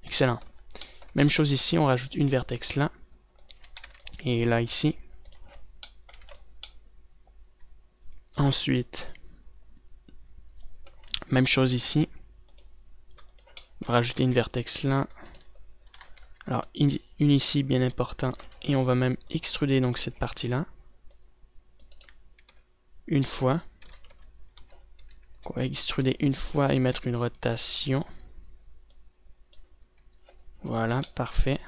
Excellent. Même chose ici, on rajoute une vertex là. Et là ici. Ensuite, même chose ici. On va rajouter une vertex là. Alors, une ici, bien important. Et on va même extruder donc cette partie-là. Une fois. On va extruder une fois et mettre une rotation. Voilà, parfait.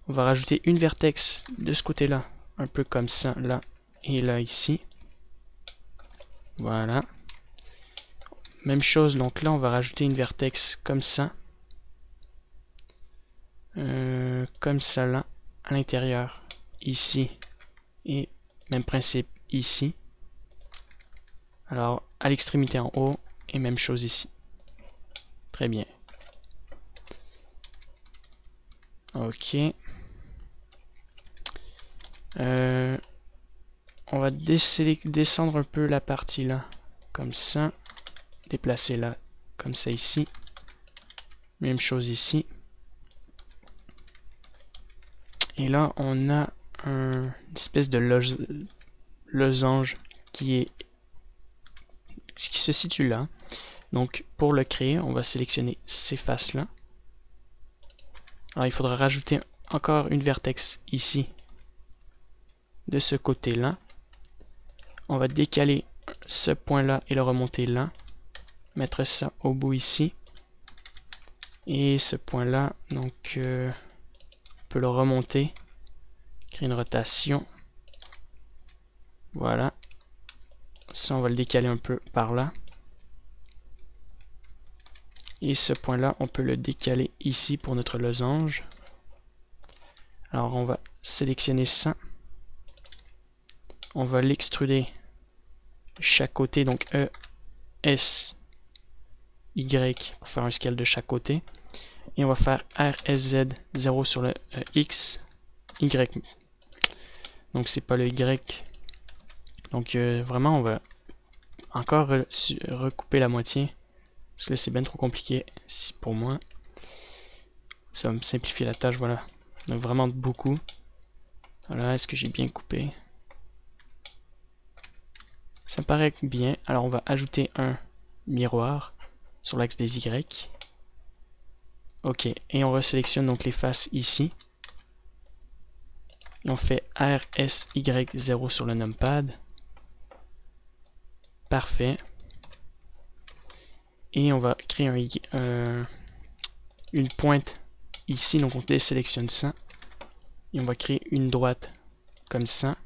On va rajouter une vertex de ce côté-là. Un peu comme ça, là. Et là, ici. Voilà. Même chose, donc là, on va rajouter une vertex comme ça. Comme ça, là. À l'intérieur. Ici. Et même principe ici. Alors, à l'extrémité en haut. Et même chose ici. Très bien. Ok. On va descendre un peu la partie là. Comme ça. Déplacer là. Comme ça ici. Même chose ici. Et là, on a une espèce de losange qui se situe là. Donc, pour le créer, on va sélectionner ces faces-là. Alors, il faudra rajouter encore une vertex ici, de ce côté-là. On va décaler ce point-là et le remonter là. Mettre ça au bout ici. Et ce point-là, donc, on peut le remonter. Créer une rotation. Voilà. Ça, on va le décaler un peu par là. Et ce point-là, on peut le décaler ici pour notre losange. Alors, on va sélectionner ça. On va l'extruder de chaque côté, donc E, S, Y, pour faire un scale de chaque côté. Et on va faire R, S, Z, 0 sur le X, Y. Donc, c'est pas le Y. Donc, vraiment, on va encore recouper la moitié. Parce que là, c'est bien trop compliqué pour moi. Ça va me simplifier la tâche, voilà. Donc vraiment beaucoup. Voilà, est-ce que j'ai bien coupé? Ça me paraît bien. Alors on va ajouter un miroir sur l'axe des Y. Ok, et on resélectionne donc les faces ici. Et on fait R, S, Y, 0 sur le numpad. Parfait. Et on va créer une pointe ici, donc on désélectionne ça. Et on va créer une droite comme ça.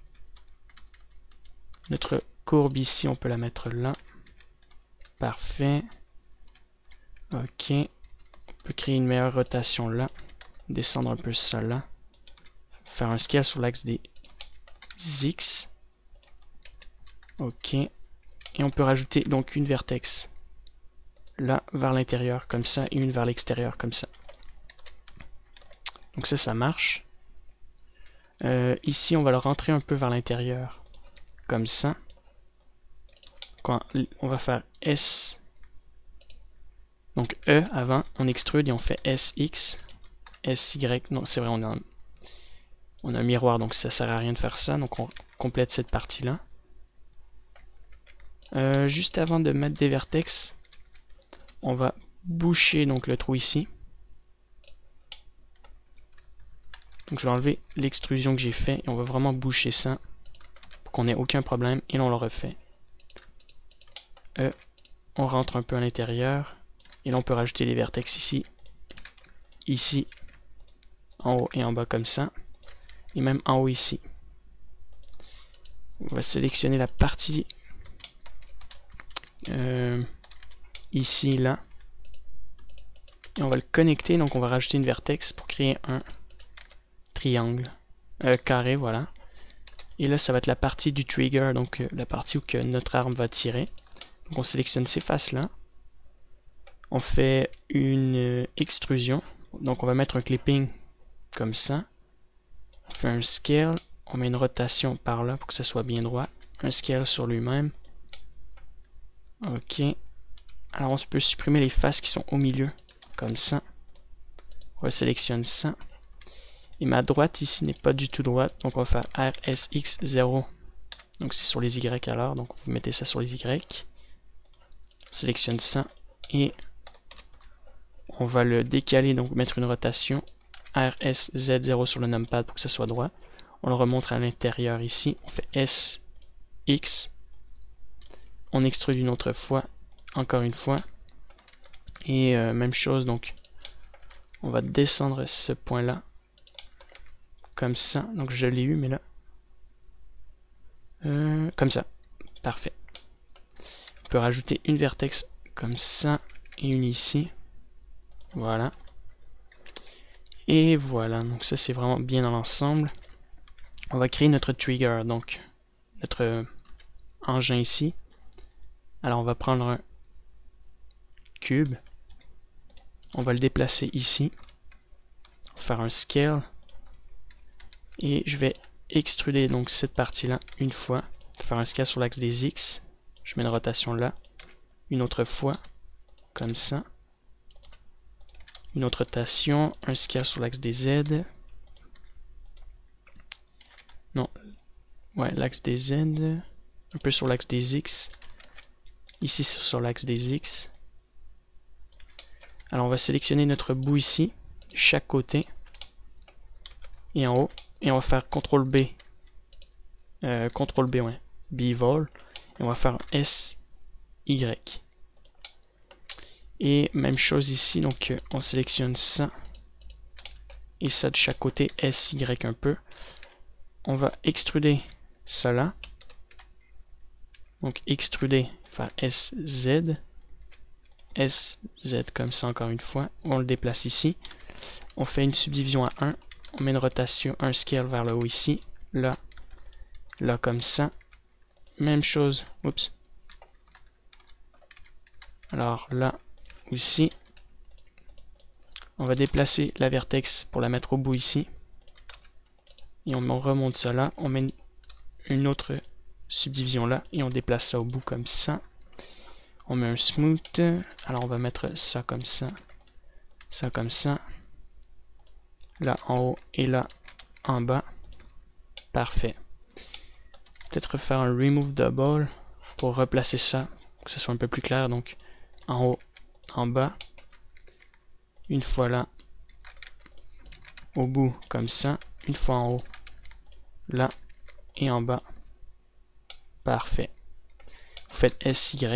Notre courbe ici, on peut la mettre là. Parfait. Ok. On peut créer une meilleure rotation là. Descendre un peu ça là. Faire un scale sur l'axe des X. Ok. Et on peut rajouter donc une vertex là vers l'intérieur comme ça et une vers l'extérieur comme ça. Donc ça marche. Ici, on va le rentrer un peu vers l'intérieur comme ça. On va faire S. Donc E avant, on extrude et on fait SX. SY, non c'est vrai, on a un miroir donc ça sert à rien de faire ça. Donc on complète cette partie là. Juste avant de mettre des vertex, on va boucher donc le trou ici. Donc je vais enlever l'extrusion que j'ai fait et on va vraiment boucher ça pour qu'on n'ait aucun problème et là on le refait. On rentre un peu à l'intérieur et là on peut rajouter les vertex ici, en haut et en bas comme ça et même en haut ici. On va sélectionner la partie ici, là et on va le connecter, donc on va rajouter une vertex pour créer un triangle, carré, voilà. Et là ça va être la partie du trigger, donc la partie où que notre arme va tirer. Donc on sélectionne ces faces là, on fait une extrusion, donc on va mettre un clipping comme ça, on fait un scale, on met une rotation par là pour que ça soit bien droit, un scale sur lui-même. Ok, alors on peut supprimer les faces qui sont au milieu comme ça, on sélectionne ça. Et ma droite ici n'est pas du tout droite, donc on va faire RSX0. Donc c'est sur les Y alors, donc vous mettez ça sur les Y. On sélectionne ça et on va le décaler, donc mettre une rotation RSZ0 sur le numpad pour que ça soit droit. On le remonte à l'intérieur ici, on fait SX. On extrude une autre fois, encore une fois. Et même chose, donc on va descendre ce point là. Comme ça, donc je l'ai eu, mais là, comme ça, parfait. On peut rajouter une vertex comme ça et une ici, voilà. Et voilà, donc ça c'est vraiment bien dans l'ensemble. On va créer notre trigger, donc notre engin ici. Alors on va prendre un cube, on va le déplacer ici, faire un scale. Et je vais extruder donc cette partie-là une fois, faire un scale sur l'axe des X. Je mets une rotation là, une autre fois, comme ça. Une autre rotation, un scale sur l'axe des Z. Non, ouais, l'axe des Z, un peu sur l'axe des X. Ici sur l'axe des X. Alors on va sélectionner notre bout ici, de chaque côté, et en haut. Et on va faire CTRL B. CTRL B, ouais. B-Vol. Et on va faire SY. Et même chose ici, donc on sélectionne ça. Et ça de chaque côté, SY un peu. On va extruder cela. Donc extruder, faire SZ. SZ comme ça encore une fois. On le déplace ici. On fait une subdivision à 1. On met une rotation, un scale vers le haut ici, là, là comme ça. Même chose, oups. Alors là, aussi. On va déplacer la vertex pour la mettre au bout ici. Et on remonte ça là, on met une autre subdivision là, et on déplace ça au bout comme ça. On met un smooth, alors on va mettre ça comme ça comme ça. Là en haut et là en bas. Parfait. Peut-être faire un remove double pour replacer ça, pour que ce soit un peu plus clair. Donc en haut, en bas. Une fois là, au bout comme ça. Une fois en haut, là et en bas. Parfait. Vous faites SY.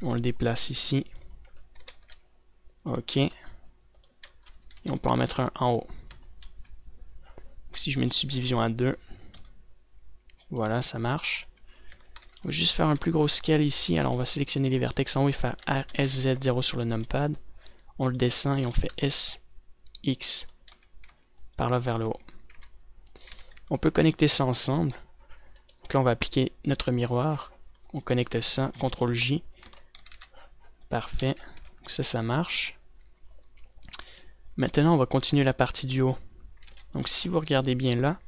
On le déplace ici. OK. Et on peut en mettre un en haut. Si je mets une subdivision à 2, voilà, ça marche. On va juste faire un plus gros scale ici. Alors on va sélectionner les vertex en haut et faire RSZ0 sur le numpad. On le descend et on fait SX par là vers le haut. On peut connecter ça ensemble. Donc là on va appliquer notre miroir. On connecte ça, CTRL J. Parfait. Donc ça marche. Maintenant on va continuer la partie du haut. Donc si vous regardez bien là,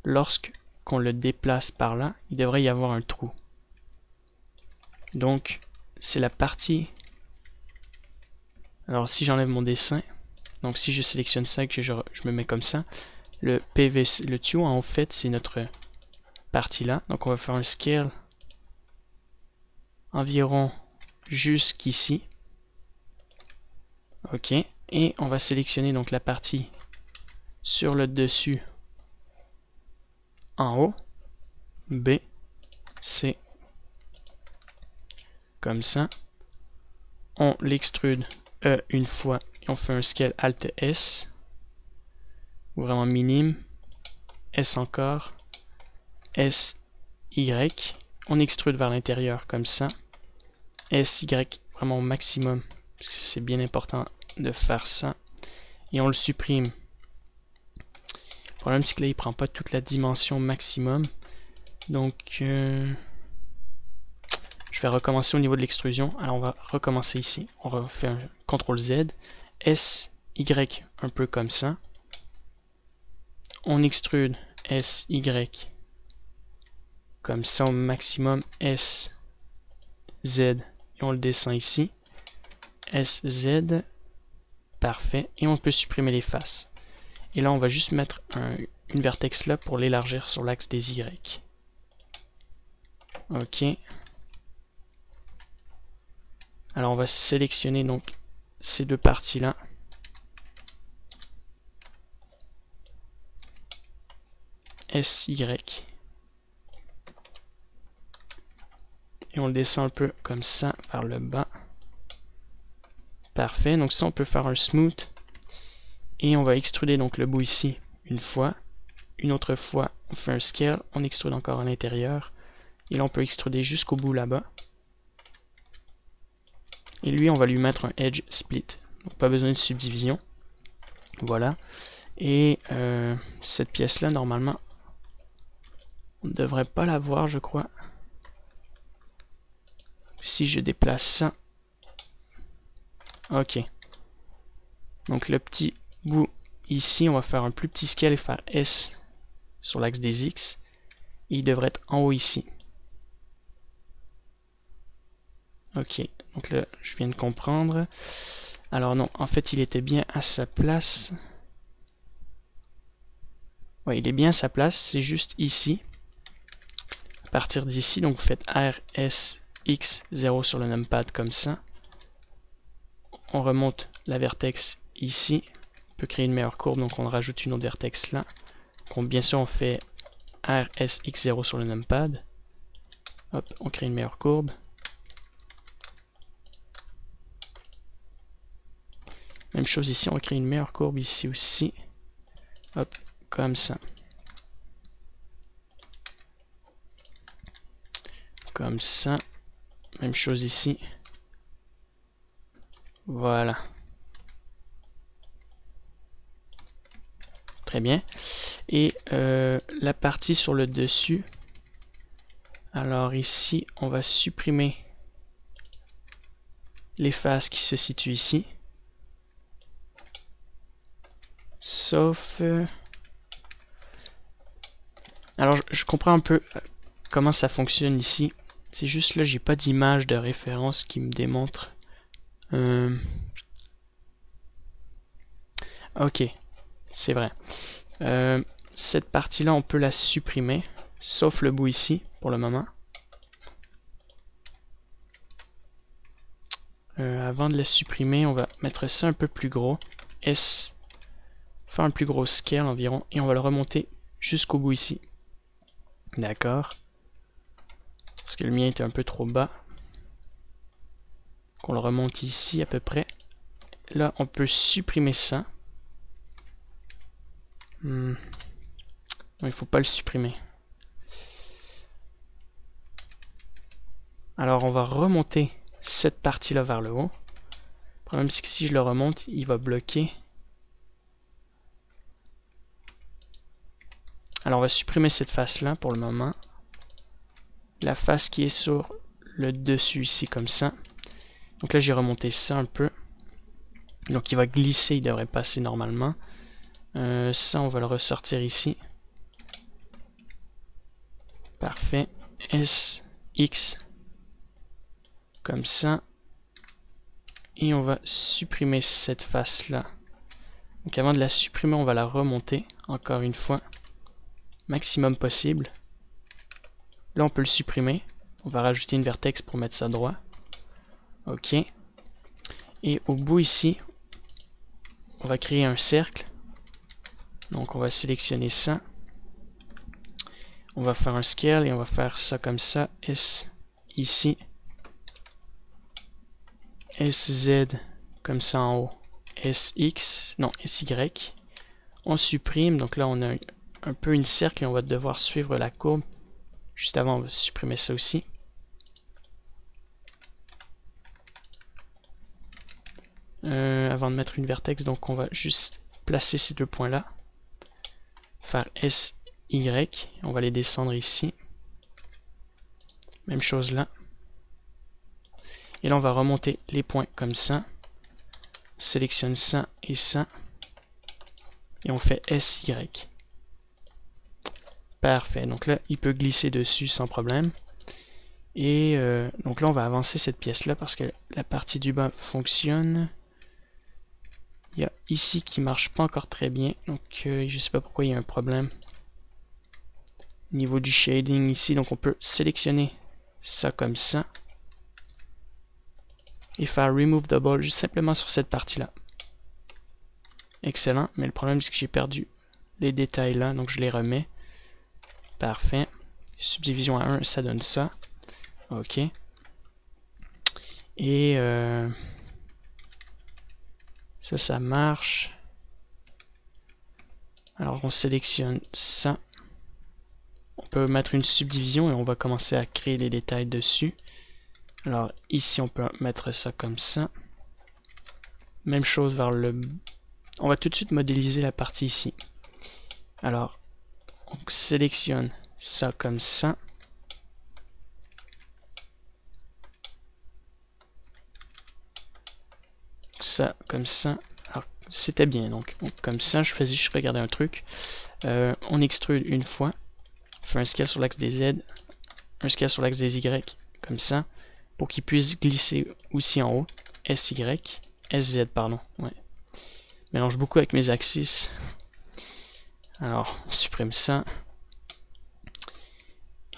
lorsqu'on le déplace par là, il devrait y avoir un trou. Donc c'est la partie. Alors si j'enlève mon dessin, donc si je sélectionne ça et que je me mets comme ça, le PVC, le tuyau en fait c'est notre partie là. Donc on va faire un scale environ jusqu'ici. OK. Et on va sélectionner donc la partie sur le dessus en haut, B, C, comme ça. On l'extrude E une fois et on fait un scale Alt S, vraiment minime, S encore, S, Y. On extrude vers l'intérieur comme ça, S, Y vraiment au maximum, parce que c'est bien important de faire ça. Et on le supprime. Le problème c'est que là il prend pas toute la dimension maximum. Donc je vais recommencer au niveau de l'extrusion. Alors on va recommencer ici. On refait un CTRL Z. S, Y un peu comme ça. On extrude S, Y comme ça au maximum. S, Z et on le descend ici. S, Z. Parfait. Et on peut supprimer les faces. Et là, on va juste mettre une vertex là pour l'élargir sur l'axe des Y. OK. Alors, on va sélectionner donc ces deux parties-là. SY. Et on le descend un peu comme ça vers le bas. Parfait. Donc ça, on peut faire un smooth. Et on va extruder donc le bout ici une fois. Une autre fois, on fait un scale. On extrude encore à l'intérieur. Et là, on peut extruder jusqu'au bout là-bas. Et lui, on va lui mettre un edge split. Donc, pas besoin de subdivision. Voilà. Et cette pièce-là, normalement, on ne devrait pas la voir, je crois. Si je déplace ça. OK. Donc le petit bout ici, on va faire un plus petit scale et faire S sur l'axe des X. Et il devrait être en haut ici. OK. Donc là, je viens de comprendre. Alors non, en fait, il était bien à sa place. Ouais, il est bien à sa place. C'est juste ici. À partir d'ici, donc vous faites RSX0 sur le numpad comme ça. On remonte la vertex ici. On peut créer une meilleure courbe, donc on rajoute une autre vertex là. Donc bien sûr, on fait RSX0 sur le numpad. Hop, on crée une meilleure courbe. Même chose ici, on va créer une meilleure courbe ici aussi. Hop, comme ça. Comme ça. Même chose ici. Voilà. Très bien. Et la partie sur le dessus. Alors ici, on va supprimer les faces qui se situent ici. Sauf... Alors je comprends un peu comment ça fonctionne ici. C'est juste là, j'ai pas d'image de référence qui me démontre. Ok, c'est vrai. Cette partie-là, on peut la supprimer, sauf le bout ici, pour le moment. Avant de la supprimer, on va mettre ça un peu plus gros. S, faire un plus gros scale environ, et on va le remonter jusqu'au bout ici. D'accord. Parce que le mien était un peu trop bas. Donc on le remonte ici à peu près. là, on peut supprimer ça. Non, il faut pas le supprimer. Alors, on va remonter cette partie-là vers le haut. Le problème, c'est que si je le remonte, il va bloquer. Alors, on va supprimer cette face-là pour le moment. La face qui est sur le dessus ici, comme ça. Donc là, j'ai remonté ça un peu. Donc, il va glisser, il devrait passer normalement. Ça, on va le ressortir ici. Parfait. S, X. Comme ça. Et on va supprimer cette face-là. Donc avant de la supprimer, on va la remonter, encore une fois. Maximum possible. Là, on peut le supprimer. On va rajouter une vertex pour mettre ça droit. OK. Et au bout ici, on va créer un cercle. Donc on va sélectionner ça. On va faire un scale et on va faire ça comme ça. S ici. SZ comme ça en haut. SX, non, SY. On supprime, donc là on a un peu une cercle et on va devoir suivre la courbe. Juste avant, on va supprimer ça aussi. Avant de mettre une vertex, donc on va juste placer ces deux points là. Faire SY, on va les descendre ici. Même chose là. Et là, on va remonter les points comme ça. On sélectionne ça et ça. Et on fait SY. Parfait. Donc là, il peut glisser dessus sans problème. Et donc là, on va avancer cette pièce-là parce que la partie du bas fonctionne. Il y a ici qui marche pas encore très bien. Donc, je sais pas pourquoi il y a un problème. Au niveau du shading ici, donc on peut sélectionner ça comme ça. Et faire Remove Double juste simplement sur cette partie-là. Excellent, mais le problème c'est que j'ai perdu les détails là, donc je les remets. Parfait. Subdivision à 1, ça donne ça. OK. Et ça marche. Alors on sélectionne ça. On peut mettre une subdivision et on va commencer à créer les détails dessus. Alors ici on peut mettre ça comme ça. Même chose vers le... On va tout de suite modéliser la partie ici. Alors on sélectionne ça comme ça. Ça comme ça. Alors c'était bien, donc comme ça je regardais un truc. On extrude une fois. On fait un scale sur l'axe des Z. Un scale sur l'axe des Y. Comme ça. Pour qu'il puisse glisser aussi en haut. SY. SZ, pardon. Ouais. Je mélange beaucoup avec mes axes. Alors, on supprime ça.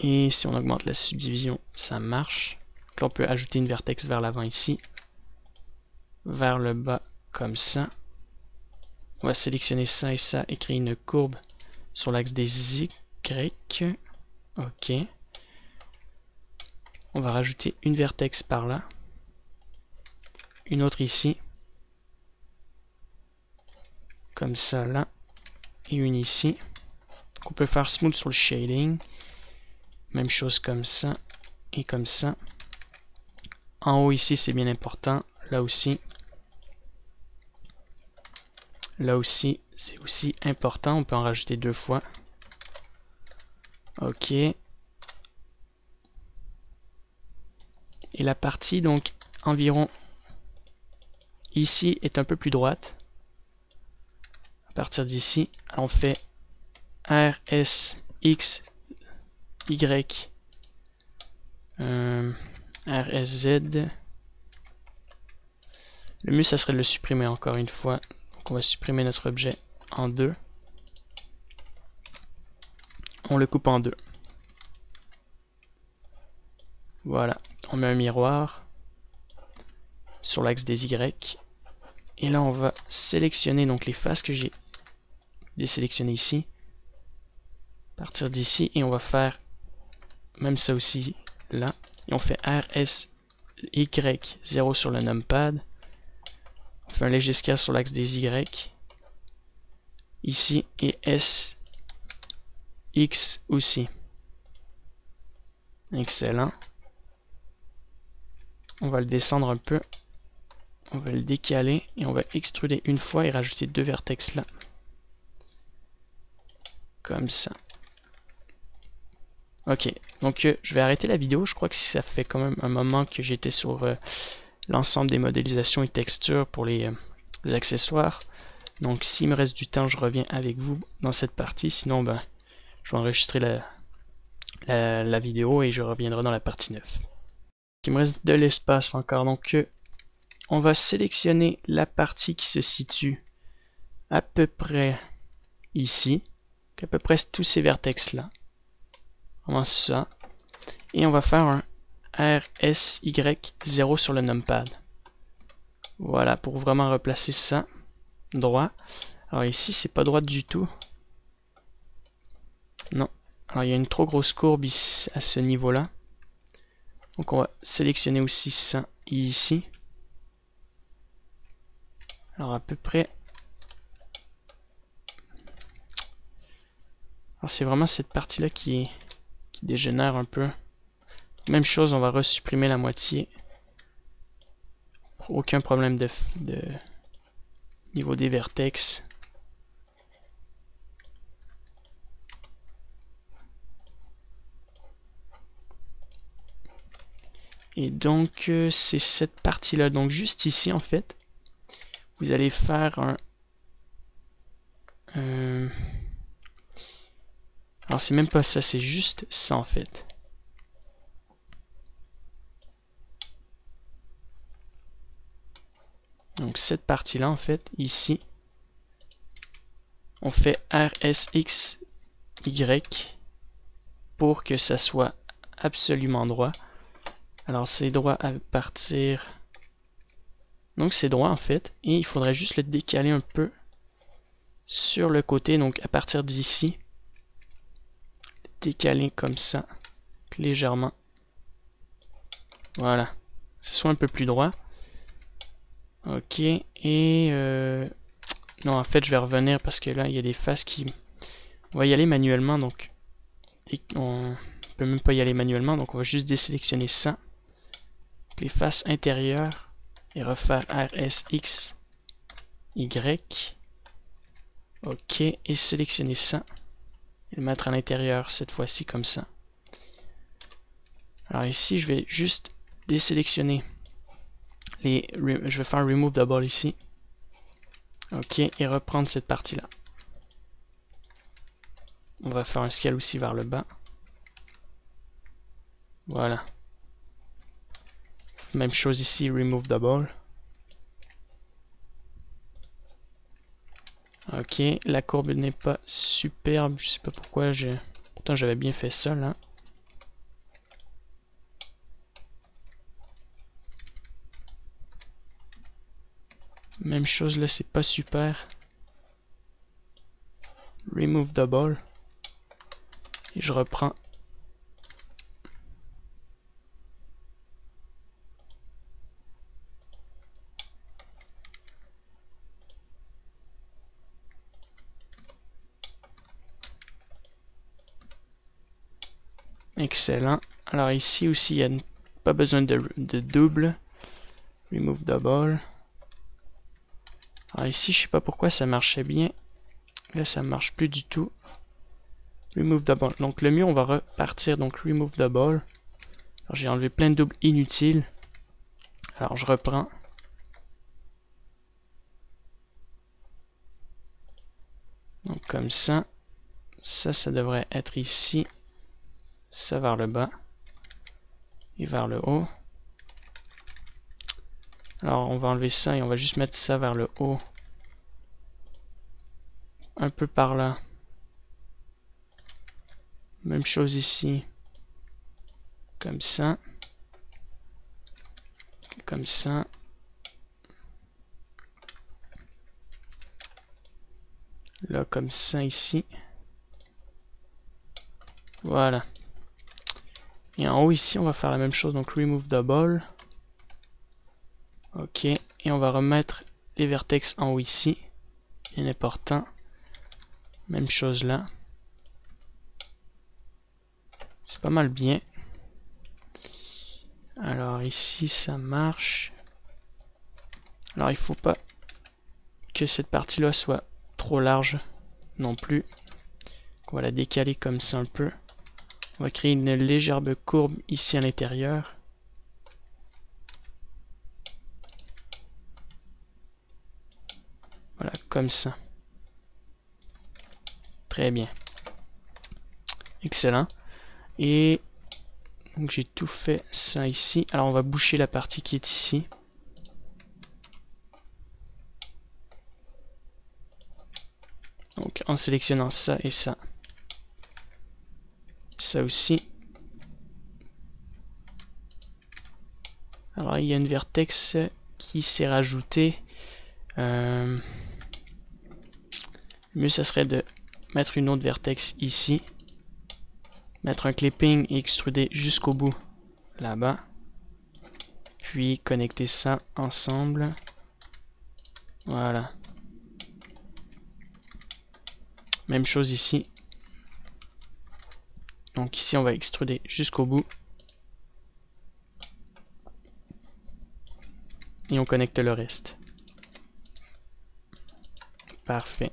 Et si on augmente la subdivision, ça marche. Donc là, on peut ajouter une vertex vers l'avant ici. Vers le bas, comme ça. On va sélectionner ça et ça et créer une courbe sur l'axe des Y. OK. On va rajouter une vertex par là. Une autre ici. Comme ça là. Et une ici. Donc on peut faire smooth sur le shading. Même chose comme ça. Et comme ça. En haut ici c'est bien important. Là aussi. Là aussi c'est aussi important. On peut en rajouter deux fois. OK. Et la partie donc environ ici est un peu plus droite. À partir d'ici, on fait R, S, X, Y, R, S, Z. Le mieux, ça serait de le supprimer encore une fois. Donc on va supprimer notre objet en deux. On le coupe en deux. Voilà. On met un miroir sur l'axe des Y. Et là, on va sélectionner donc les faces que j'ai désélectionnées ici. À partir d'ici. Et on va faire même ça aussi là. Et on fait R, S, Y, 0 sur le numpad. On fait un léger scale sur l'axe des Y. Ici, et S, X aussi. Excellent. On va le descendre un peu. On va le décaler et on va extruder une fois et rajouter 2 vertex là. Comme ça. Ok, donc je vais arrêter la vidéo. Je crois que ça fait quand même un moment que j'étais sur l'ensemble des modélisations et textures pour les accessoires. Donc s'il me reste du temps, je reviens avec vous dans cette partie. Sinon, ben, je vais enregistrer la vidéo et je reviendrai dans la partie 9. Il me reste de l'espace encore. Donc on va sélectionner la partie qui se situe à peu près ici. À peu près tous ces vertex là. Vraiment ça. Et on va faire un RSY0 sur le numpad. Voilà, pour vraiment replacer ça droit. Alors ici, c'est pas droit du tout. Non. Alors il y a une trop grosse courbe ici, à ce niveau-là. Donc on va sélectionner aussi ça ici. Alors à peu près. Alors c'est vraiment cette partie-là qui dégénère un peu. Même chose, on va resupprimer la moitié. Aucun problème de niveau des vertex. Et donc c'est cette partie-là. Donc juste ici en fait, vous allez faire un... alors c'est même pas ça, c'est juste ça en fait. Donc cette partie-là en fait, ici, on fait RSXY pour que ça soit absolument droit. Alors c'est droit à partir... Donc c'est droit en fait, et il faudrait juste le décaler un peu sur le côté, donc à partir d'ici. Décaler comme ça, légèrement. Voilà, que ce soit un peu plus droit. Ok, et non, en fait je vais revenir parce que là il y a des faces qui... On va y aller manuellement, donc on peut même pas y aller manuellement, donc on va juste désélectionner ça. Les faces intérieures et refaire RSX Y. Ok, et sélectionner ça et le mettre à l'intérieur cette fois-ci comme ça. Alors ici je vais juste désélectionner les... Je vais faire Remove Double ici. Ok, et reprendre cette partie-là. On va faire un scale aussi vers le bas. Voilà. Même chose ici, Remove Double. Ok, la courbe n'est pas superbe, je sais pas pourquoi, pourtant j'avais bien fait ça là. Même chose là, c'est pas super. Remove Double. Et je reprends. Excellent. Alors ici aussi, il n'y a pas besoin de double. Remove Double. Alors ici, je sais pas pourquoi ça marchait bien. Là, ça marche plus du tout. Remove Double. Donc le mieux, on va repartir. Donc Remove Double. Alors j'ai enlevé plein de doubles inutiles. Alors je reprends. Donc comme ça. Ça devrait être ici. Ça vers le bas. Et vers le haut. Alors on va enlever ça et on va juste mettre ça vers le haut. Un peu par là. Même chose ici. Comme ça. Comme ça. Là comme ça ici. Voilà. Et en haut ici on va faire la même chose. Donc remove double. Ok. Et on va remettre les vertex en haut ici. Bien important. Même chose là. C'est pas mal bien. Alors ici ça marche. Alors il faut pas que cette partie-là soit trop large non plus. Donc, on va la décaler comme ça un peu. On va créer une légère courbe ici à l'intérieur. Voilà, comme ça. Très bien. Excellent. Et donc j'ai tout fait ça ici. Alors on va boucher la partie qui est ici. Donc en sélectionnant ça et ça. Ça aussi. Alors il y a une vertex qui s'est rajoutée. Mieux ça serait de mettre une autre vertex ici. Mettre un clipping et extruder jusqu'au bout là-bas. Puis connecter ça ensemble. Voilà. Même chose ici. Donc ici on va extruder jusqu'au bout. Et on connecte le reste. Parfait.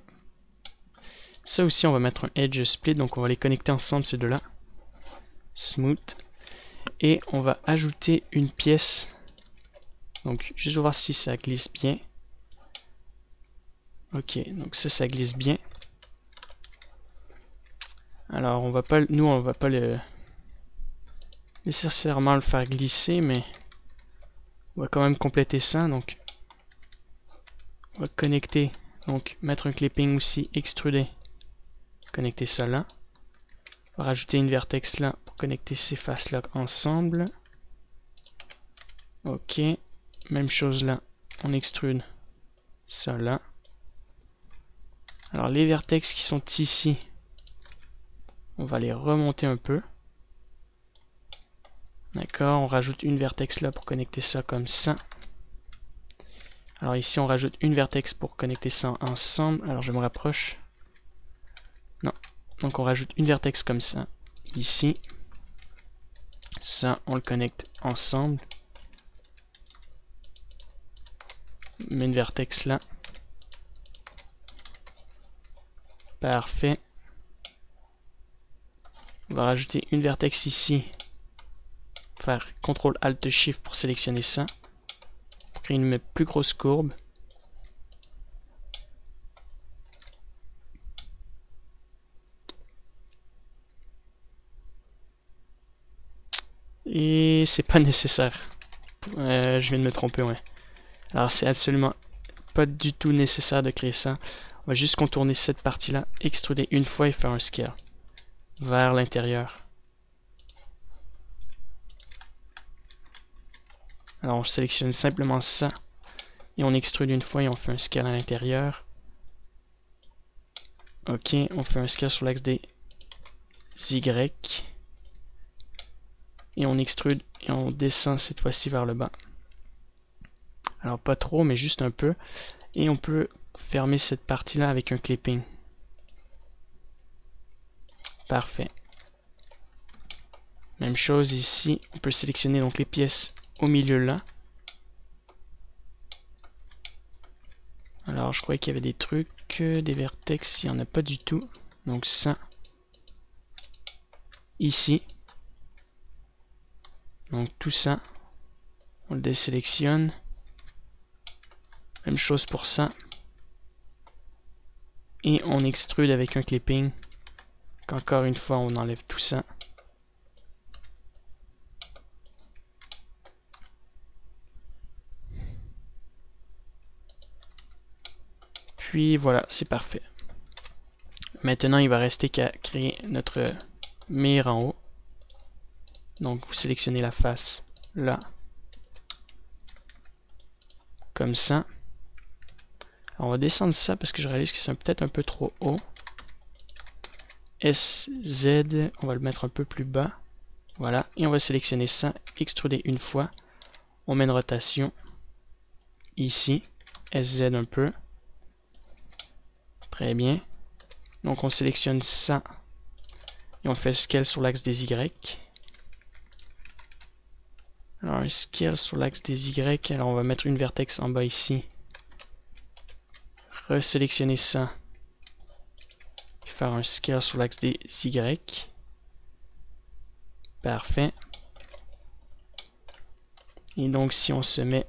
Ça aussi on va mettre un edge split, donc on va les connecter ensemble ces deux-là. Smooth. Et on va ajouter une pièce. Donc juste voir si ça glisse bien. Ok, donc ça glisse bien. Alors on va pas, nous on va pas nécessairement le faire glisser, mais on va quand même compléter ça. Donc on va connecter, donc mettre un clipping aussi, extruder, connecter ça là. On va rajouter une vertex là pour connecter ces faces là ensemble. Ok, même chose là, on extrude ça là. Alors les vertex qui sont ici, on va les remonter un peu. D'accord, on rajoute une vertex là pour connecter ça comme ça. Alors ici on rajoute une vertex pour connecter ça ensemble. Alors je me rapproche. Non, donc on rajoute une vertex comme ça. Ici. Ça, on le connecte ensemble. On met une vertex là. Parfait. On va rajouter une vertex ici. Faire CTRL ALT SHIFT pour sélectionner ça. Pour créer une plus grosse courbe. Et c'est pas nécessaire. Je viens de me tromper, ouais. Alors c'est absolument pas du tout nécessaire de créer ça. On va juste contourner cette partie-là, extruder une fois et faire un scale vers l'intérieur. Alors on sélectionne simplement ça et on extrude une fois et on fait un scale à l'intérieur. Ok, on fait un scale sur l'axe des Y. Et on extrude et on descend cette fois-ci vers le bas. Alors pas trop, mais juste un peu. Et on peut fermer cette partie-là avec un clipping. Parfait. Même chose ici, on peut sélectionner donc les pièces au milieu là. Alors je croyais qu'il y avait des trucs, des vertex, il n'y en a pas du tout. Donc ça, ici. Donc tout ça, on le désélectionne. Même chose pour ça. Et on extrude avec un clipping. Encore une fois, on enlève tout ça. Puis voilà, c'est parfait. Maintenant, il va rester qu'à créer notre mire en haut. Donc, vous sélectionnez la face là. Comme ça. Alors, on va descendre ça parce que je réalise que c'est peut-être un peu trop haut. SZ, on va le mettre un peu plus bas. Voilà. Et on va sélectionner ça, extruder une fois. On met une rotation ici. SZ un peu. Très bien. Donc on sélectionne ça et on fait scale sur l'axe des Y. Alors un scale sur l'axe des Y, alors on va mettre une vertex en bas ici. Resélectionner ça. Et faire un scale sur l'axe des Y. Parfait. Et donc si on se met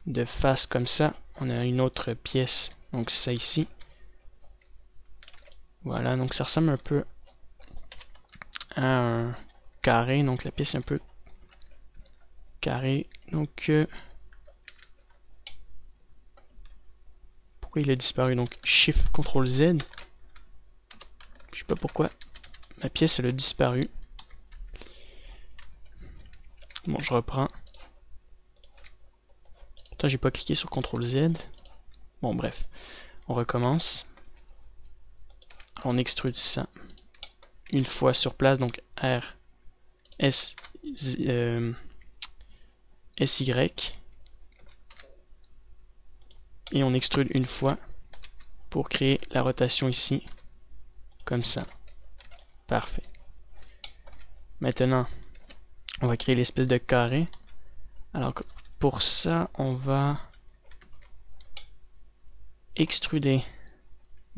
de face comme ça, on a une autre pièce. Donc ça ici. Voilà, donc ça ressemble un peu à un carré. Donc la pièce est un peu carré. Donc pourquoi il a disparu? Donc Shift CTRL Z. Je sais pas pourquoi. Ma pièce elle a disparu. Bon, je reprends. Putain, j'ai pas cliqué sur CTRL Z. Bon, bref. On recommence. On extrude ça. Une fois sur place, donc R, S, SY. Et on extrude une fois pour créer la rotation ici. Comme ça. Parfait. Maintenant, on va créer l'espèce de carré. Alors, pour ça, on va extruder.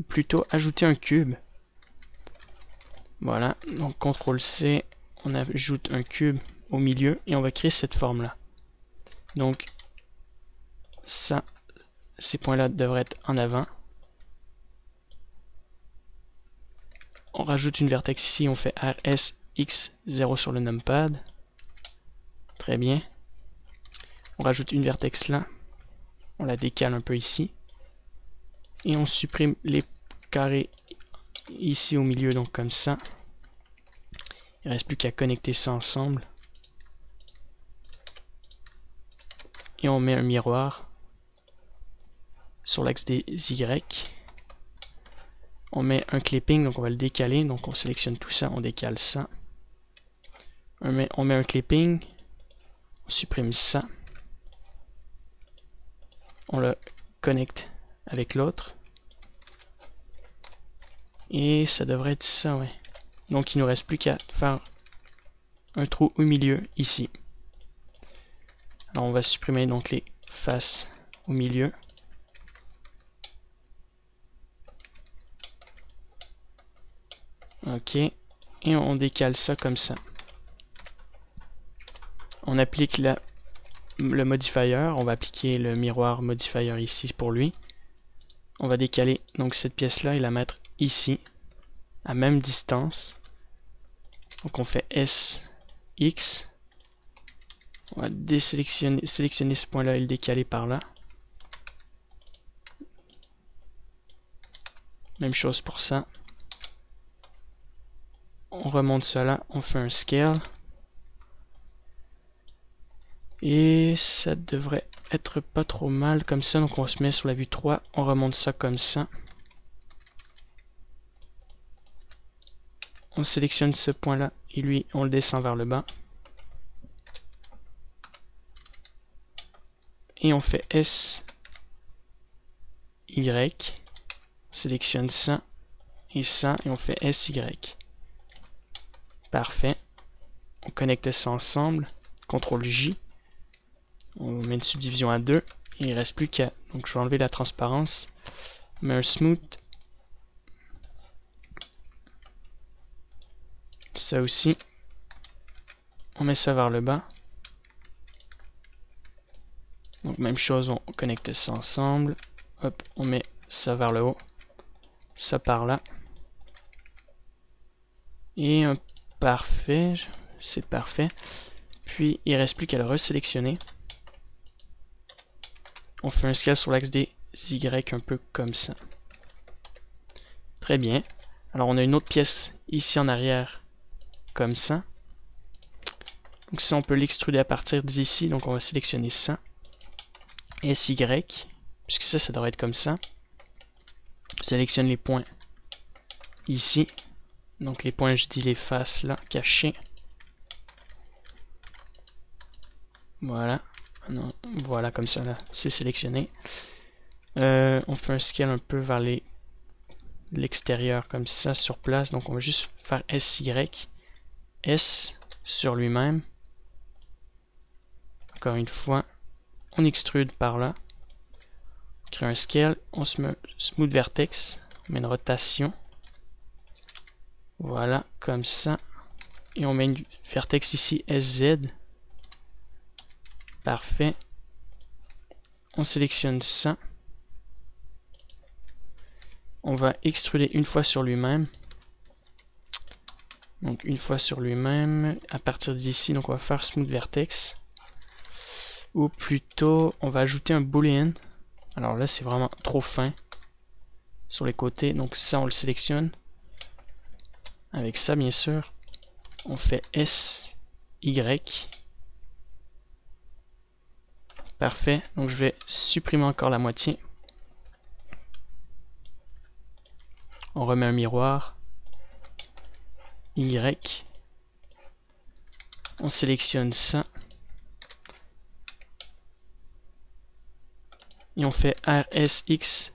Plutôt ajouter un cube. Voilà, donc CTRL C, on ajoute un cube au milieu et on va créer cette forme-là. Donc, ça, ces points-là devraient être en avant. On rajoute une vertex ici, on fait RS X 0 sur le numpad. Très bien. On rajoute une vertex là. On la décale un peu ici. Et on supprime les carrés ici au milieu, donc comme ça. Il ne reste plus qu'à connecter ça ensemble. Et on met un miroir sur l'axe des Y. On met un clipping, donc on va le décaler. Donc on sélectionne tout ça, on décale ça. On met un clipping. On supprime ça. On le connecte avec l'autre. Et ça devrait être ça, ouais. Donc il ne nous reste plus qu'à faire un trou au milieu ici. Alors on va supprimer donc les faces au milieu. Ok. Et on décale ça comme ça. On applique le modifier. On va appliquer le miroir modifier ici pour lui. On va décaler donc cette pièce-là et la mettre ici, à même distance. Donc on fait S, X. On va sélectionner ce point-là et le décaler par là. Même chose pour ça. On remonte cela, on fait un scale. Et ça devrait être pas trop mal comme ça. Donc on se met sur la vue 3, on remonte ça comme ça. On sélectionne ce point-là et lui, on le descend vers le bas. Et on fait S, Y. On sélectionne ça et on fait SY. Parfait. On connecte ça ensemble. CTRL J. On met une subdivision à 2. Et il ne reste plus qu'à... Donc je vais enlever la transparence. On met un smooth. Ça aussi. On met ça vers le bas. Donc même chose, on connecte ça ensemble. Hop, on met ça vers le haut. Ça par là. Et parfait. C'est parfait. Puis il ne reste plus qu'à le resélectionner. On fait un scale sur l'axe des Y un peu comme ça. Très bien. Alors on a une autre pièce ici en arrière comme ça. Donc ça on peut l'extruder à partir d'ici. Donc on va sélectionner ça. SY. Puisque ça devrait être comme ça. On sélectionne les points ici. Donc les points, je dis les faces là, cachées. Voilà. Non, voilà, comme ça, là, c'est sélectionné. On fait un scale un peu vers l'extérieur, comme ça, sur place. Donc, on va juste faire SY. S sur lui-même. Encore une fois, on extrude par là. On crée un scale. On se met un smooth vertex. On met une rotation. Voilà, comme ça. Et on met une vertex ici, SZ. Parfait. On sélectionne ça. On va extruder une fois sur lui-même. Donc une fois sur lui-même. À partir d'ici, donc on va faire smooth vertex. Ou plutôt, on va ajouter un boolean. Alors là, c'est vraiment trop fin sur les côtés. Donc ça, on le sélectionne. Avec ça, bien sûr, on fait S, Y. Parfait. Donc je vais supprimer encore la moitié. On remet un miroir. Y. On sélectionne ça. Et on fait RSX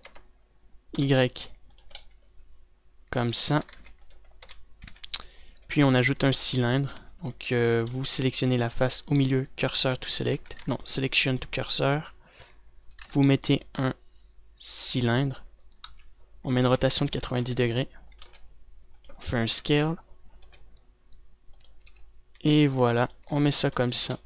Y. Comme ça. Puis on ajoute un cylindre. Donc vous sélectionnez la face au milieu, cursor to select. Non, selection to cursor. Vous mettez un cylindre. On met une rotation de 90 degrés. On fait un scale. Et voilà, on met ça comme ça.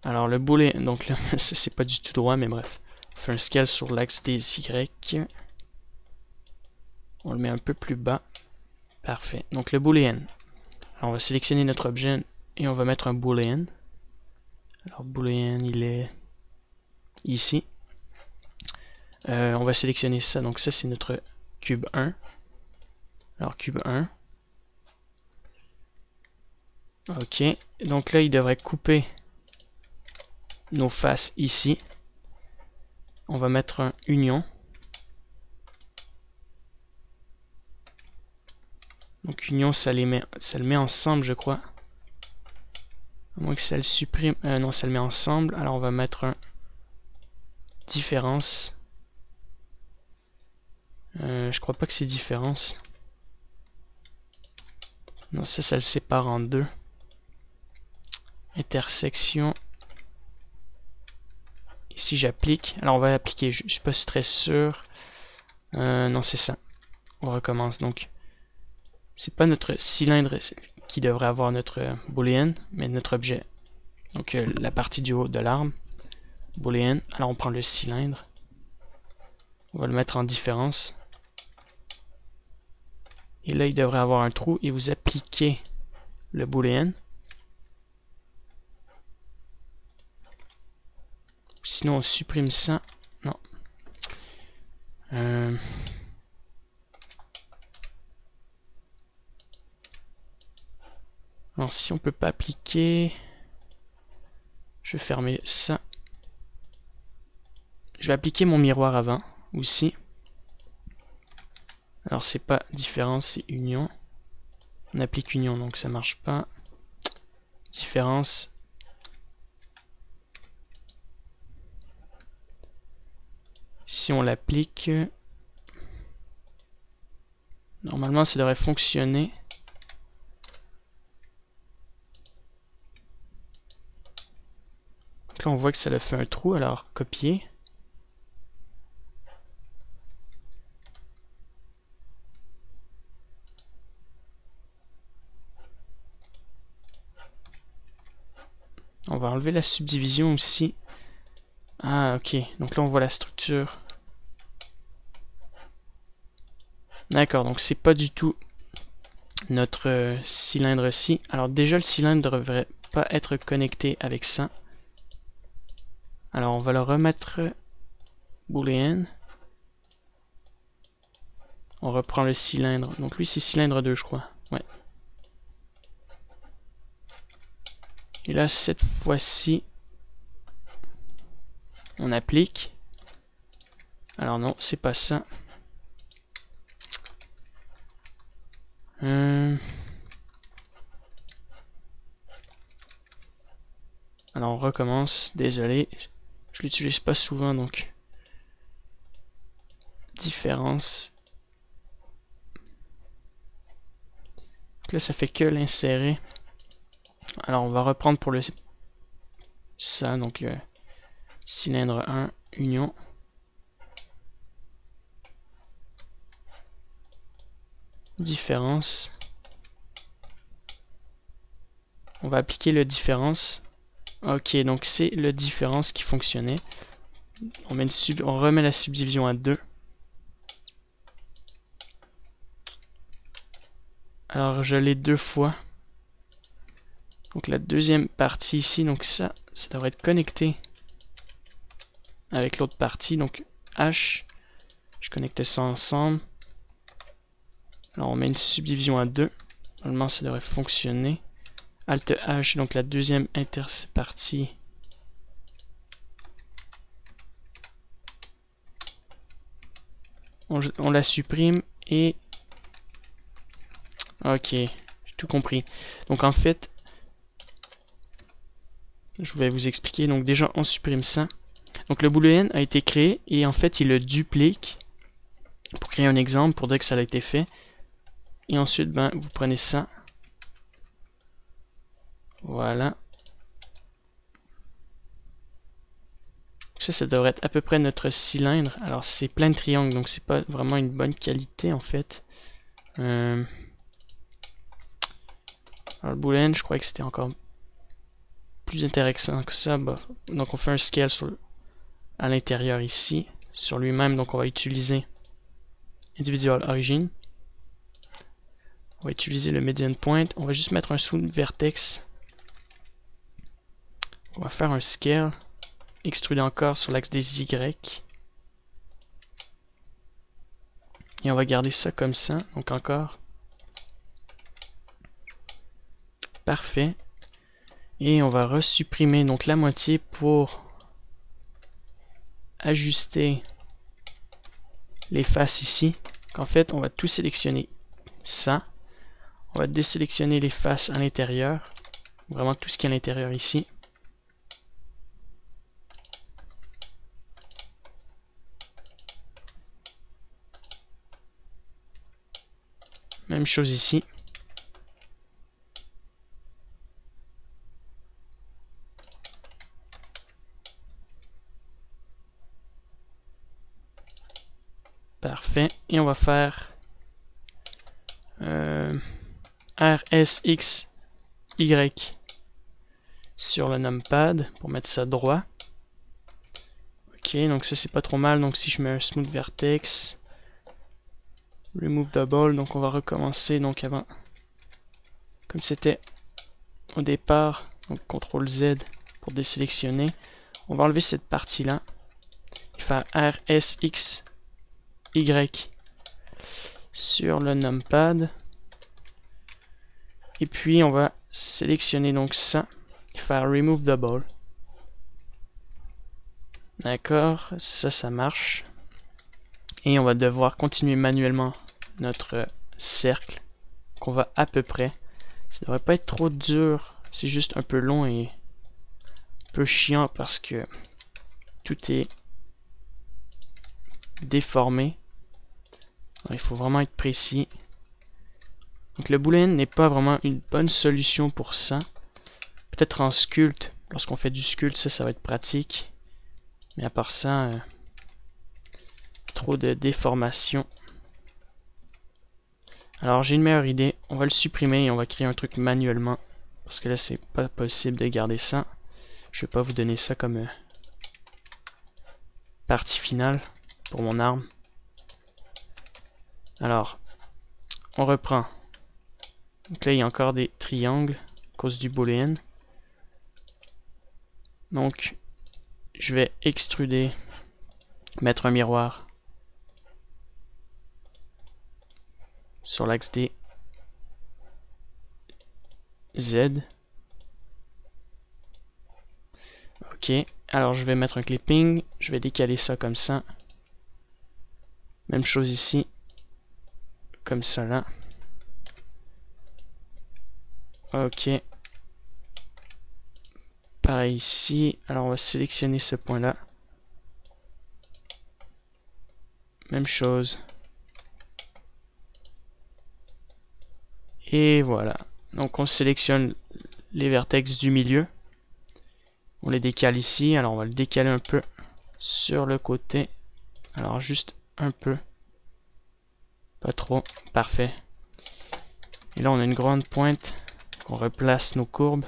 Alors le boolean, donc là, c'est pas du tout droit, mais bref. On fait un scale sur l'axe des Y. On le met un peu plus bas. Parfait. Donc le boolean. Alors on va sélectionner notre objet et on va mettre un boolean. Alors boolean, il est ici. On va sélectionner ça. Donc ça, c'est notre cube 1. Alors cube 1. Ok. Donc là, il devrait couper nos faces ici. On va mettre un union. Donc union, ça le met ensemble, je crois. À moins que ça le supprime. Non, ça le met ensemble. Alors on va mettre un différence. Je crois pas que c'est différence. Non, ça le sépare en deux. Intersection. Ici j'applique. Alors on va appliquer, je suis pas très sûr. Non, c'est ça. On recommence. Donc c'est pas notre cylindre qui devrait avoir notre boolean, mais notre objet. Donc la partie du haut de l'arme. Boolean. Alors on prend le cylindre. On va le mettre en différence. Et là il devrait avoir un trou et vous appliquez le boolean. Sinon on supprime ça. Non. Alors si on peut pas appliquer, je vais fermer ça. Je vais appliquer mon miroir avant aussi. Alors c'est pas différence, c'est union. On applique union, donc ça marche pas. Différence. Si on l'applique, normalement ça devrait fonctionner. Donc là on voit que ça a fait un trou, alors copier. On va enlever la subdivision aussi. Ah ok, donc là on voit la structure. D'accord, donc c'est pas du tout notre cylindre-ci. Alors déjà le cylindre ne devrait pas être connecté avec ça. Alors on va le remettre boolean. On reprend le cylindre. Donc lui c'est cylindre 2 je crois. Ouais. Et là cette fois-ci on applique. Alors non, c'est pas ça. Alors on recommence, désolé, je l'utilise pas souvent donc différence. Donc là ça fait que l'insérer. Alors on va reprendre pour le ça, donc cylindre 1, union. Différence. On va appliquer le différence. Ok, donc c'est le différence qui fonctionnait. On remet la subdivision à 2. Alors je l'ai 2 fois. Donc la deuxième partie ici, donc ça devrait être connecté avec l'autre partie. Donc H, je connecte ça ensemble. Alors on met une subdivision à 2. Normalement ça devrait fonctionner. Alt H, donc la deuxième interpartie. On la supprime et... Ok, j'ai tout compris. Donc en fait, je vais vous expliquer. Donc déjà, on supprime ça. Donc le boolean a été créé et en fait, il le duplique pour créer un exemple, pour dire que ça a été fait. Et ensuite, ben, vous prenez ça. Voilà. Ça devrait être à peu près notre cylindre. Alors, c'est plein de triangles, donc c'est pas vraiment une bonne qualité en fait. Alors, le boolean, je croyais que c'était encore plus intéressant que ça. Bah, donc, on fait un scale à l'intérieur ici, sur lui-même. Donc, on va utiliser individual origin. On va utiliser le median point. On va juste mettre un sous-vertex. On va faire un scale. Extruder encore sur l'axe des Y. Et on va garder ça comme ça. Donc encore. Parfait. Et on va resupprimer donc la moitié pour ajuster les faces ici. En fait, on va tout sélectionner ça. On va désélectionner les faces à l'intérieur. Vraiment tout ce qui est à l'intérieur ici. Même chose ici. Parfait. Et on va faire RSXY sur le numpad pour mettre ça droit. Ok, donc ça c'est pas trop mal. Donc si je mets un smooth vertex, remove double, donc on va recommencer donc avant, comme c'était au départ, donc CTRL Z pour désélectionner. On va enlever cette partie là et faire RSXY sur le numpad. Et puis on va sélectionner donc ça et faire remove double. D'accord, ça marche. Et on va devoir continuer manuellement notre cercle qu'on va à peu près. Ça devrait pas être trop dur, c'est juste un peu long et un peu chiant parce que tout est déformé. Alors, il faut vraiment être précis. Donc le boolean n'est pas vraiment une bonne solution pour ça. Peut-être en sculpt, lorsqu'on fait du sculpt, ça va être pratique. Mais à part ça, trop de déformation. Alors j'ai une meilleure idée, on va le supprimer et on va créer un truc manuellement. Parce que là c'est pas possible de garder ça. Je vais pas vous donner ça comme partie finale pour mon arme. Alors, on reprend. Donc là il y a encore des triangles à cause du boolean. Donc je vais extruder, mettre un miroir sur l'axe des Z. Ok, alors je vais mettre un clipping, je vais décaler ça comme ça. Même chose ici, comme ça là. Ok. Pareil ici. Alors on va sélectionner ce point-là. Même chose. Et voilà. Donc on sélectionne les vertex du milieu. On les décale ici. Alors on va le décaler un peu sur le côté. Alors juste un peu. Pas trop. Parfait. Et là on a une grande pointe. On replace nos courbes.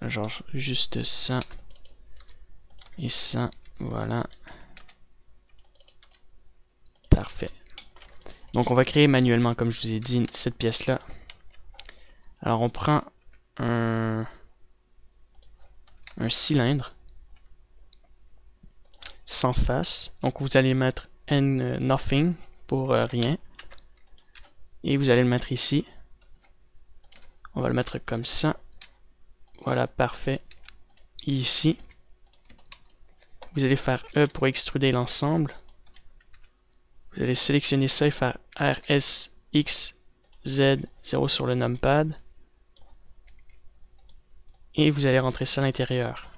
Genre juste ça. Et ça. Voilà. Parfait. Donc on va créer manuellement, comme je vous ai dit, cette pièce-là. Alors on prend un cylindre sans face. Donc vous allez mettre nothing pour rien. Et vous allez le mettre ici. On va le mettre comme ça. Voilà, parfait. Ici. Vous allez faire E pour extruder l'ensemble. Vous allez sélectionner ça et faire RS, X, Z, 0 sur le numpad. Et vous allez rentrer ça à l'intérieur.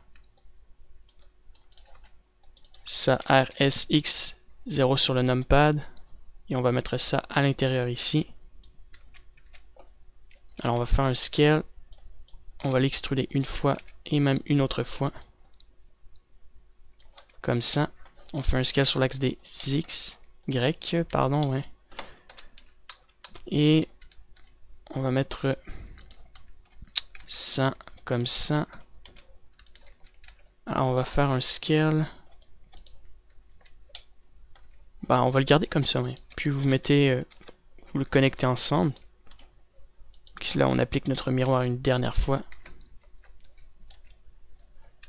Ça, RS, X, 0 sur le numpad. Et on va mettre ça à l'intérieur ici. Alors on va faire un scale. On va l'extruder une fois et même une autre fois. Comme ça. On fait un scale sur l'axe des X. Y, pardon, ouais. Et on va mettre ça comme ça. Alors on va faire un scale. Bah on va le garder comme ça, ouais. Puis vous mettez, vous le connectez ensemble. Puis là on applique notre miroir une dernière fois.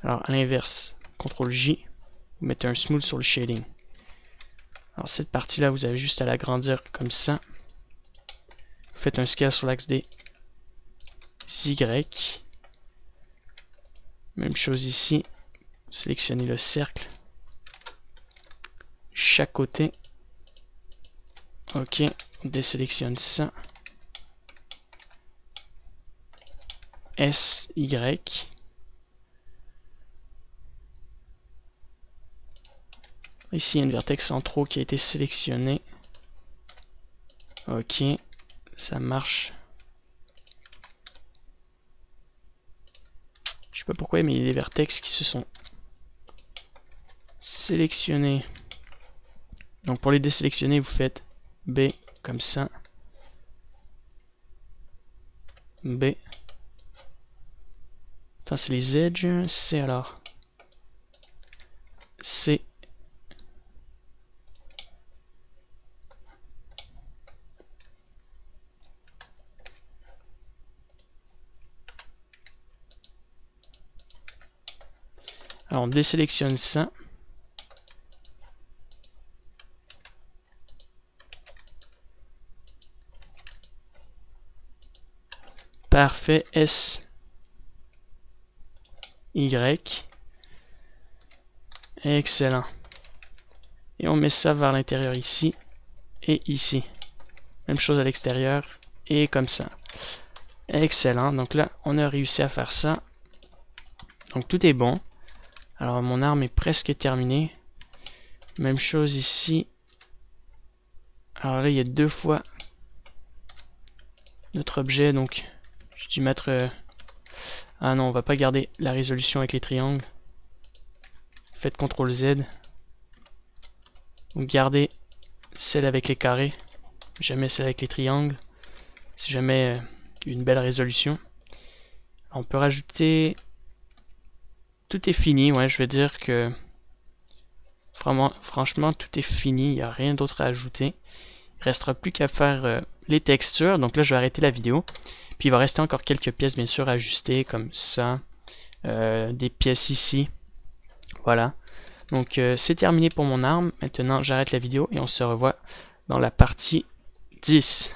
Alors à l'inverse, CTRL J, vous mettez un smooth sur le shading. Alors cette partie-là, vous avez juste à l'agrandir comme ça. Vous faites un scale sur l'axe des Y. Même chose ici. Sélectionnez le cercle. Chaque côté. Ok, on désélectionne ça. S, Y. Ici, il y a une vertex en trop qui a été sélectionnée. Ok, ça marche. Je sais pas pourquoi, mais il y a des vertex qui se sont sélectionnés. Donc pour les désélectionner, vous faites B comme ça. B. Attends, c'est les edges. C alors. C. Alors on désélectionne ça. Parfait. S. Y. Excellent. Et on met ça vers l'intérieur ici et ici. Même chose à l'extérieur et comme ça. Excellent. Donc là, on a réussi à faire ça. Donc tout est bon. Alors mon arme est presque terminée. Même chose ici. Alors là, il y a deux fois notre objet. Donc j'ai dû mettre... Ah non, on va pas garder la résolution avec les triangles. Faites CTRL Z. Donc gardez celle avec les carrés. Jamais celle avec les triangles. C'est jamais une belle résolution. Alors, on peut rajouter... Tout est fini, ouais, je vais dire que franchement, tout est fini, il n'y a rien d'autre à ajouter. Il ne restera plus qu'à faire les textures, donc là je vais arrêter la vidéo. Puis il va rester encore quelques pièces bien sûr à ajuster, comme ça, des pièces ici. Voilà, donc c'est terminé pour mon arme. Maintenant j'arrête la vidéo et on se revoit dans la partie 10.